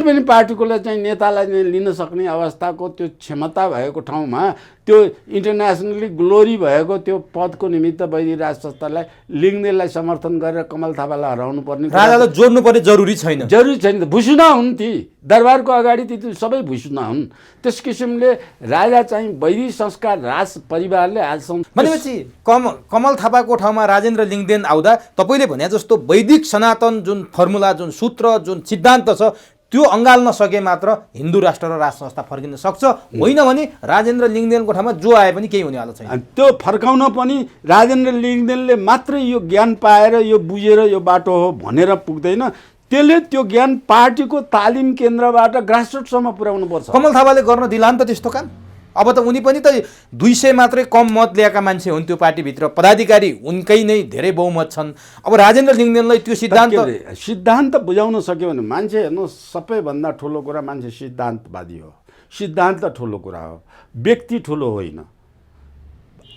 पनि पार्टीकोलाई चाहिँ नेतालाई लिन सक्ने अवस्थाको त्यो क्षमता भएको ठाउँमा त्यो इन्टरनेसनली ग्लोरी भएको त्यो पदको निमित्त वैदिक राज संस्थालाई लिङ्गदेनलाई समर्थन गरेर कमल थापालाई हराउनु पर्ने, राजालाई जोड्नु पर्ने जरुरी छैन। भुसुना हुन् ती दरबारको अगाडि ती सबै भुसुना हुन्। त्यस किसिमले राजा चाहिँ वैदिक संस्कार राज परिवारले आजसम्म भनेपछि कमल थापाको ठाउँमा राजेन्द्र लिङ्गदेन आउँदा तपाईँले भने जस्तो वैदिक सनातन जुन फर्मुला, जुन सूत्र, जुन सिद्धान्त छ त्यो अँगाल्न सके मात्र हिन्दू राष्ट्र र राज संस्था फर्किन सक्छ। होइन भने राजेन्द्र लिङ्गदेनको ठाउँमा जो आए पनि केही हुनेवाला छैन। त्यो फर्काउन पनि राजेन्द्र लिङ्गदेनले मात्रै यो ज्ञान पाएर यो बुझेर यो बाटो हो भनेर पुग्दैन। त्यसले त्यो ज्ञान पार्टीको तालिम केन्द्रबाट ग्रासरुटसम्म पुर्याउनु पर्छ। कमल थापाले गर्न दिला नि त त्यस्तो काम? अब त उनी पनि त 200 मात्रै कम मत ल्याएका मान्छे हुन्, त्यो पार्टीभित्र पदाधिकारी उनकै नै धेरै बहुमत छन्। अब राजेन्द्र लिङ्गदेनलाई त्यो सिद्धान्त बुझाउन सक्यो भने मान्छे हेर्नु, सबैभन्दा ठुलो कुरा मान्छे सिद्धान्तवादी हो। सिद्धान्त ठुलो कुरा हो, व्यक्ति ठुलो होइन।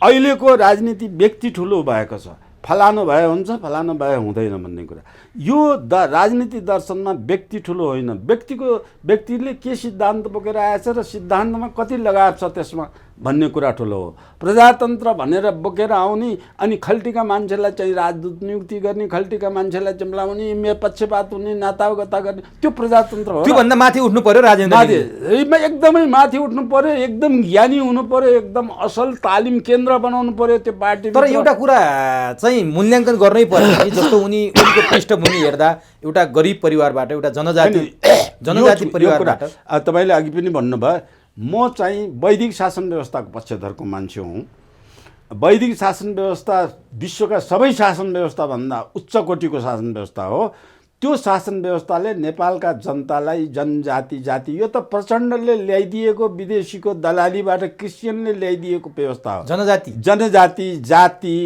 अहिलेको राजनीति व्यक्ति ठुलो भएको छ। फलानु भए हुन्छ फलानु भए हुँदैन भन्ने कुरा। यो राजनीति दर्शनमा व्यक्ति ठुलो होइन, व्यक्तिले के सिद्धान्त बोकेर आएछ र सिद्धान्तमा कति लगाव छ त्यसमा भन्ने कुरा ठुलो हो। प्रजातन्त्र भनेर बोकेर आउने अनि खल्टीका मान्छेलाई चाहिँ राजदूत नियुक्ति गर्ने, खल्टीका मान्छेलाई चम्लाउने, पक्षपात हुने, नातागता गर्ने, त्यो प्रजातन्त्र हो। त्योभन्दा माथि उठ्नु पर्यो राजेन्द्र, एकदमै माथि उठ्नु पर्यो, एकदम ज्ञानी हुनु पर्यो, एकदम असल तालिम केन्द्र बनाउनु पर्यो त्यो पार्टी। तर एउटा कुरा चाहिँ मूल्याङ्कन गर्नै पर्यो, जस्तो उनको पृष्ठभूमि हेर्दा एउटा गरिब परिवारबाट, एउटा जनजाति परिवारबाट। तपाईँले अघि पनि भन्नुभयो, म चाहिँ वैदिक शासन व्यवस्थाको पक्षधरको मान्छे हुँ। वैदिक शासन व्यवस्था विश्वका सबै शासन व्यवस्थाभन्दा उच्च कोटिको शासन व्यवस्था हो। त्यो शासन व्यवस्थाले नेपालका जनतालाई जनजाति जाति, यो त प्रचण्डले ल्याइदिएको विदेशीको दलालीबाट क्रिस्चियनले ल्याइदिएको व्यवस्था हो। जनजाति जाति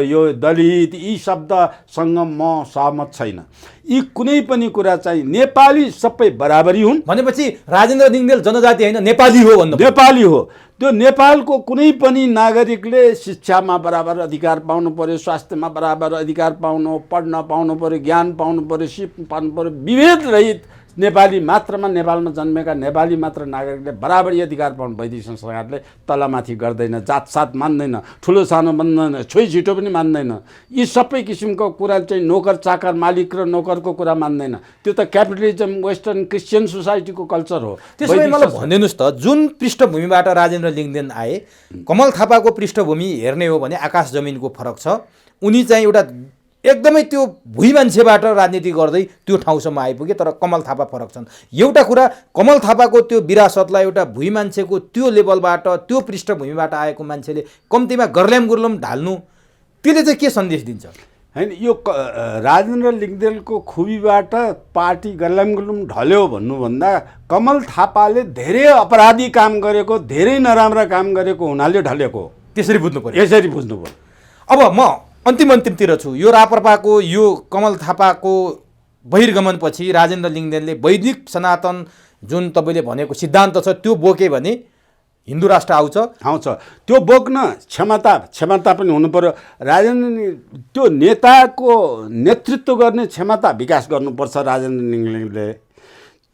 यो दलित यी शब्दसँग म सहमत छैन। यी कुनै पनि कुरा चाहिँ नेपाली सबै बराबरी हुन् भनेपछि राजेन्द्र लिङ्गदेन जनजाति होइन नेपाली हो भन्नु। नेपाली हो। त्यो नेपालको कुनै पनि नागरिकले शिक्षामा बराबर अधिकार पाउनु पर्यो, स्वास्थ्यमा बराबर अधिकार पाउनु, पढ्न पाउनु पर्यो, ज्ञान पाउनु पर्यो, सिप पाउनु पर्यो। विभेद रहित नेपाली मात्रमा, नेपालमा जन्मेका नेपाली मात्र नागरिकले बराबरी अधिकार पाउनु वैदिक संस्कारले तलमाथि गर्दैन, जातसात मान्दैन, ठुलो सानो मान्दैन, छोइ छिटो पनि मान्दैन। यी सबै किसिमको कुरा चाहिँ नोकर चाकर, मालिक र नोकरको कुरा मान्दैन। त्यो त क्यापिटलिजम वेस्टर्न क्रिस्चियन सोसाइटीको कल्चर हो। त्यसमै मलाई भनिदिनुहोस् त, जुन पृष्ठभूमिबाट राजेन्द्र लिङ्गदेन आए, कमल थापाको पृष्ठभूमि हेर्ने हो भने आकाश जमिनको फरक छ। उनी चाहिँ एउटा एकदमै त्यो भुइँ मान्छेबाट राजनीति गर्दै त्यो ठाउँसम्म आइपुगे, तर कमल थापा फरक छन्। एउटा कुरा, कमल थापाको त्यो विरासतलाई एउटा भुइँ मान्छेको त्यो लेभलबाट, त्यो पृष्ठभूमिबाट आएको मान्छेले कम्तीमा गर्ल्याम गुर्लम ढाल्नु, त्यसले चाहिँ के सन्देश दिन्छ? होइन, यो राजेन्द्र लिङ्गदेनको खुबीबाट पार्टी गर्ल्याम गुर्लम ढल्यो भन्नुभन्दा कमल थापाले धेरै अपराधी काम गरेको, धेरै नराम्रा काम गरेको हुनाले ढलेको, त्यसरी बुझ्नु पर्यो। यसरी बुझ्नु पर्यो। अब म अन्तिमतिर छु। यो राप्रपाको, यो कमल थापाको बहिर्गमनपछि राजेन्द्र लिङ्गदेनले वैदिक सनातन जुन तपाईँले भनेको सिद्धान्त छ त्यो बोके भने हिन्दू राष्ट्र आउँछ। त्यो बोक्न क्षमता पनि हुनु पर्यो। राजेन्द्र त्यो नेताको नेतृत्व गर्ने क्षमता विकास गर्नुपर्छ। राजेन्द्र लिङ्गदेनले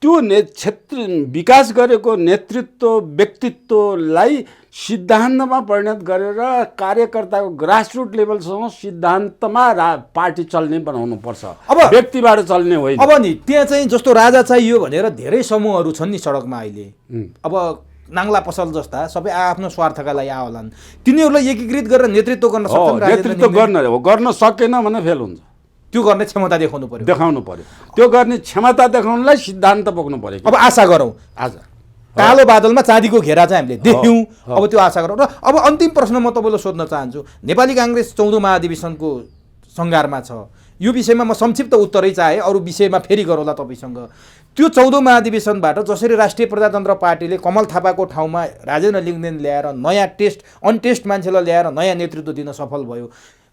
त्यो क्षेत्र विकास गरेको नेतृत्व व्यक्तित्वलाई सिद्धान्तमा परिणत गरेर कार्यकर्ताको ग्रासरुट लेभलसम्म सिद्धान्तमा पार्टी चल्ने बनाउनु पर्छ, अब व्यक्तिबाट चल्ने होइन। अब नि त्यहाँ चाहिँ जस्तो राजा चाहियो भनेर धेरै समूहहरू छन् नि सडकमा अहिले। अब नाङ्ला पसल जस्ता सबै आफ्नो स्वार्थका लागि आउलान्, तिनीहरूलाई एकीकृत गरेर नेतृत्व गर्न सक्छन्। नेतृत्व गर्न सकेन भने फेल हुन्छ। त्यो गर्ने क्षमता देखाउनु पर्यो। त्यो गर्ने क्षमता देखाउनलाई सिद्धान्त बोक्नु पर्यो। अब आशा गरौँ, आज कालो बादलमा चाँदीको घेरा चाहिँ हामीले देख्यौँ। अब त्यो आशा गरौँ। र अब अन्तिम प्रश्न म तपाईँलाई सोध्न चाहन्छु, नेपाली काङ्ग्रेस 14औं महाधिवेशनको सङ्घारमा छ। यो विषयमा म संक्षिप्त उत्तरै चाहे, अरू विषयमा फेरि गरौँला तपाईँसँग। त्यो 14औं महाधिवेशनबाट जसरी राष्ट्रिय प्रजातन्त्र पार्टीले कमल थापाको ठाउँमा राजेन्द्र लिङ्गदेन ल्याएर नयाँ अनटेस्ट मान्छेलाई ल्याएर नयाँ नेतृत्व दिन सफल भयो,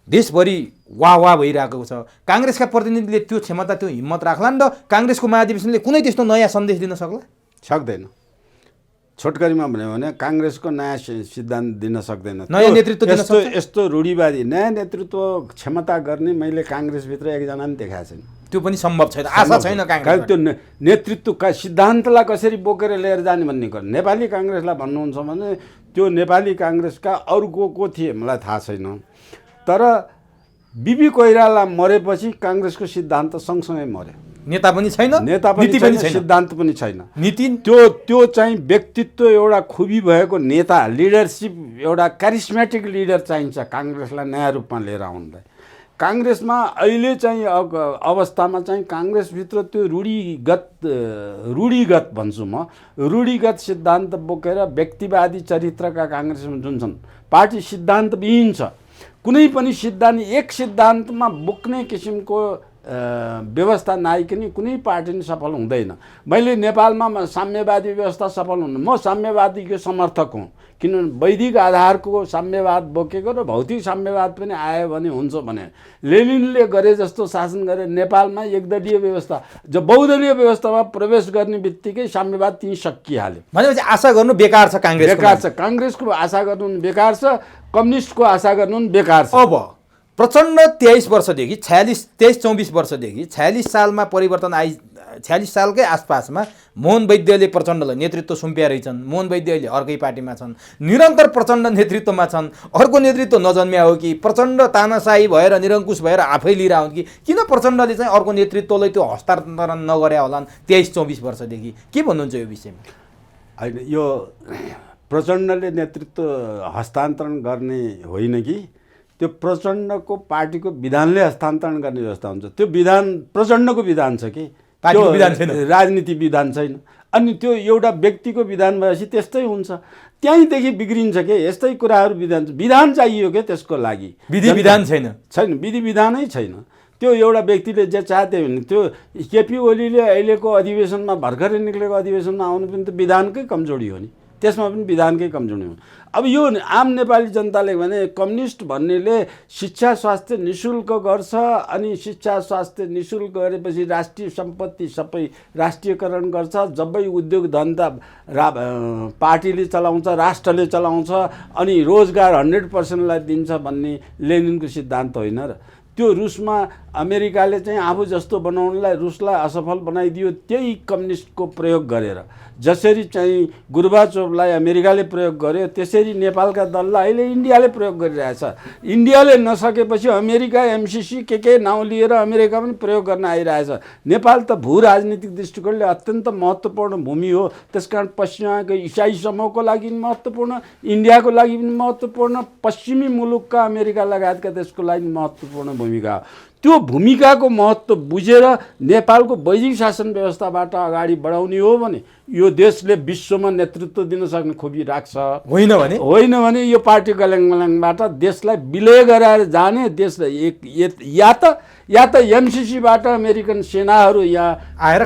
देशभरि वाह भइरहेको छ। काङ्ग्रेसका प्रतिनिधिले त्यो क्षमता, त्यो हिम्मत राख्लान् र काङ्ग्रेसको महाधिवेशनले कुनै त्यस्तो नयाँ सन्देश दिन सक्दैन। छोटकरीमा भन्यो भने काङ्ग्रेसको नयाँ सिद्धान्त दिन सक्दैन, नयाँ नेतृत्व दिन सक्दैन। यस्तो रूढिवादी नयाँ नेतृत्व क्षमता गर्ने मैले काङ्ग्रेसभित्र एकजना पनि देखाएको छैन। त्यो पनि सम्भव छैन, आशा छैन काङ्ग्रेस। त्यो नेतृत्वका सिद्धान्तलाई कसरी बोकेर लिएर जाने भन्ने कुरा नेपाली काङ्ग्रेसलाई भन्नुहुन्छ भने त्यो नेपाली काङ्ग्रेसका अरू को थिए मलाई थाहा छैन। तर बिपी कोइराला मरेपछि काङ्ग्रेसको सिद्धान्त सँगसँगै मर्यो। नेता पनि छैन, सिद्धान्त पनि छैन, नीति। त्यो चाहिँ व्यक्तित्व एउटा खुबी भएको नेता, लिडरसिप, एउटा क्यारिस्मेटिक लिडर चाहिन्छ काङ्ग्रेसलाई नयाँ रूपमा लिएर आउनलाई। काङ्ग्रेसमा अहिले चाहिँ अवस्थामा चाहिँ काङ्ग्रेसभित्र त्यो रूढिगत भन्छु म, रूढिगत सिद्धान्त बोकेर व्यक्तिवादी चरित्रका काङ्ग्रेसमा जुन छन्, पार्टी सिद्धान्तविहीन छ। कुनै पनि सिद्धान्त एक सिद्धान्तमा बोक्ने किसिमको व्यवस्था नआइकन कुनै पार्टी नै सफल हुँदैन। मैले नेपालमा साम्यवादी व्यवस्था सफल हुनु, म साम्यवादीको समर्थक हुँ, किनभने वैदिक आधारको साम्यवाद बोकेको र भौतिक साम्यवाद पनि आयो भने हुन्छ भने लेनिनले गरे जस्तो शासन गरे। नेपालमा एकदलीय व्यवस्था, जब बहुदलीय व्यवस्थामा प्रवेश गर्ने बित्तिकै साम्यवाद त्यहीँ सकिहाल्यो। भनेपछि आशा गर्नु बेकार छ, काङ्ग्रेसको आशा गर्नु बेकार छ, कम्युनिस्टको आशा गर्नु बेकार छ। अब प्रचण्ड 23 वर्षदेखि 23-24 वर्षदेखि 46 सालमा परिवर्तन 46 सालकै आसपासमा मोहन वैद्यले प्रचण्डलाई नेतृत्व सुम्पिया रहेछन्। मोहन वैद्य अहिले अर्कै पार्टीमा छन्, निरन्तर प्रचण्ड नेतृत्वमा छन्। अर्को नेतृत्व नजन्मिया हो कि प्रचण्ड तानाशाही भएर निरङ्कुश भएर आफै लिएर आउन् कि किन प्रचण्डले चाहिँ अर्को नेतृत्वलाई त्यो हस्तान्तरण नगरे होलान् 23-24 वर्षदेखि? के भन्नुहुन्छ यो विषयमा? होइन, यो प्रचण्डले नेतृत्व हस्तान्तरण गर्ने होइन कि त्यो प्रचण्डको पार्टीको विधानले हस्तान्तरण गर्ने व्यवस्था हुन्छ। त्यो विधान प्रचण्डको विधान छ कि पार्टीको विधान छैन, राजनीति विधान छैन। अनि त्यो एउटा व्यक्तिको विधान भएपछि त्यस्तै हुन्छ, त्यहीँदेखि बिग्रिन्छ के। यस्तै कुराहरू विधान चाहियो क्या त्यसको लागि, विधि विधान छैन, विधि विधानै छैन। त्यो एउटा व्यक्तिले जे चाहे त्यही हुने। त्यो केपी ओलीले अहिलेको अधिवेशनमा भर्खरै निक्लेको अधिवेशनमा आउनु पनि त विधानकै कमजोरी हो नि, त्यसमा पनि विधानकै कमजोरी हो। अब यो आम नेपाली जनताले भने कम्युनिस्ट भन्नेले शिक्षा स्वास्थ्य निःशुल्क गर्छ, अनि शिक्षा स्वास्थ्य निःशुल्क गरेपछि राष्ट्रिय सम्पत्ति सबै राष्ट्रियकरण गर्छ, जबै उद्योग धन्दा पार्टीले चलाउँछ, राष्ट्रले चलाउँछ, अनि रोजगार 100%लाई दिन्छ भन्ने लेनिनको सिद्धान्त होइन र। त्यो रुसमा अमेरिकाले चाहिँ आफू जस्तो बनाउनलाई रुसलाई असफल बनाइदियो, त्यही कम्युनिस्टको प्रयोग गरेर। जसरी चाहिँ गुर्बाचोभलाई अमेरिकाले प्रयोग गर्यो, त्यसरी नेपालका दललाई अहिले इन्डियाले प्रयोग गरिरहेछ। इन्डियाले नसकेपछि अमेरिका एमसिसी के नाउँ लिएर अमेरिका पनि प्रयोग गर्न आइरहेछ। नेपाल त भू राजनीतिक दृष्टिकोणले अत्यन्त महत्त्वपूर्ण भूमि हो। त्यसकारण पश्चिमको इसाई समूहको लागि पनि महत्त्वपूर्ण, इन्डियाको लागि पनि महत्त्वपूर्ण, पश्चिमी मुलुकका अमेरिका लगायतका देशको लागि महत्त्वपूर्ण भूमिका हो। त्यो भूमिकाको महत्त्व बुझेर नेपालको वैदिक शासन व्यवस्थाबाट अगाडि बढाउने हो भने यो देशले विश्वमा नेतृत्व दिन सक्ने खोपी राख्छ। होइन भने यो पार्टी गल्याङमल्याङबाट देशलाई विलय गराएर जाने, देशलाई या त एमसिसीबाट अमेरिकन सेनाहरू यहाँ आएर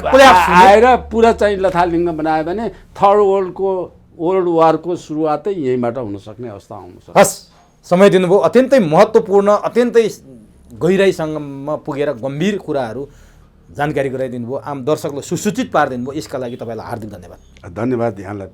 पुरा चाहिँ लथालिङ्ग बनायो भने वर्ल्ड वारको सुरुवातै यहीँबाट हुनसक्ने अवस्था आउनु। हस्, समय दिनुभयो, अत्यन्तै महत्त्वपूर्ण, अत्यन्तै गहिराइसम्म पुगेर गम्भीर कुराहरू जानकारी गराइदिनु भयो, आम दर्शकलाई सुसूचित पारिदिनु भयो। यसका लागि तपाईँलाई हार्दिक धन्यवाद। धन्यवाद यहाँलाई।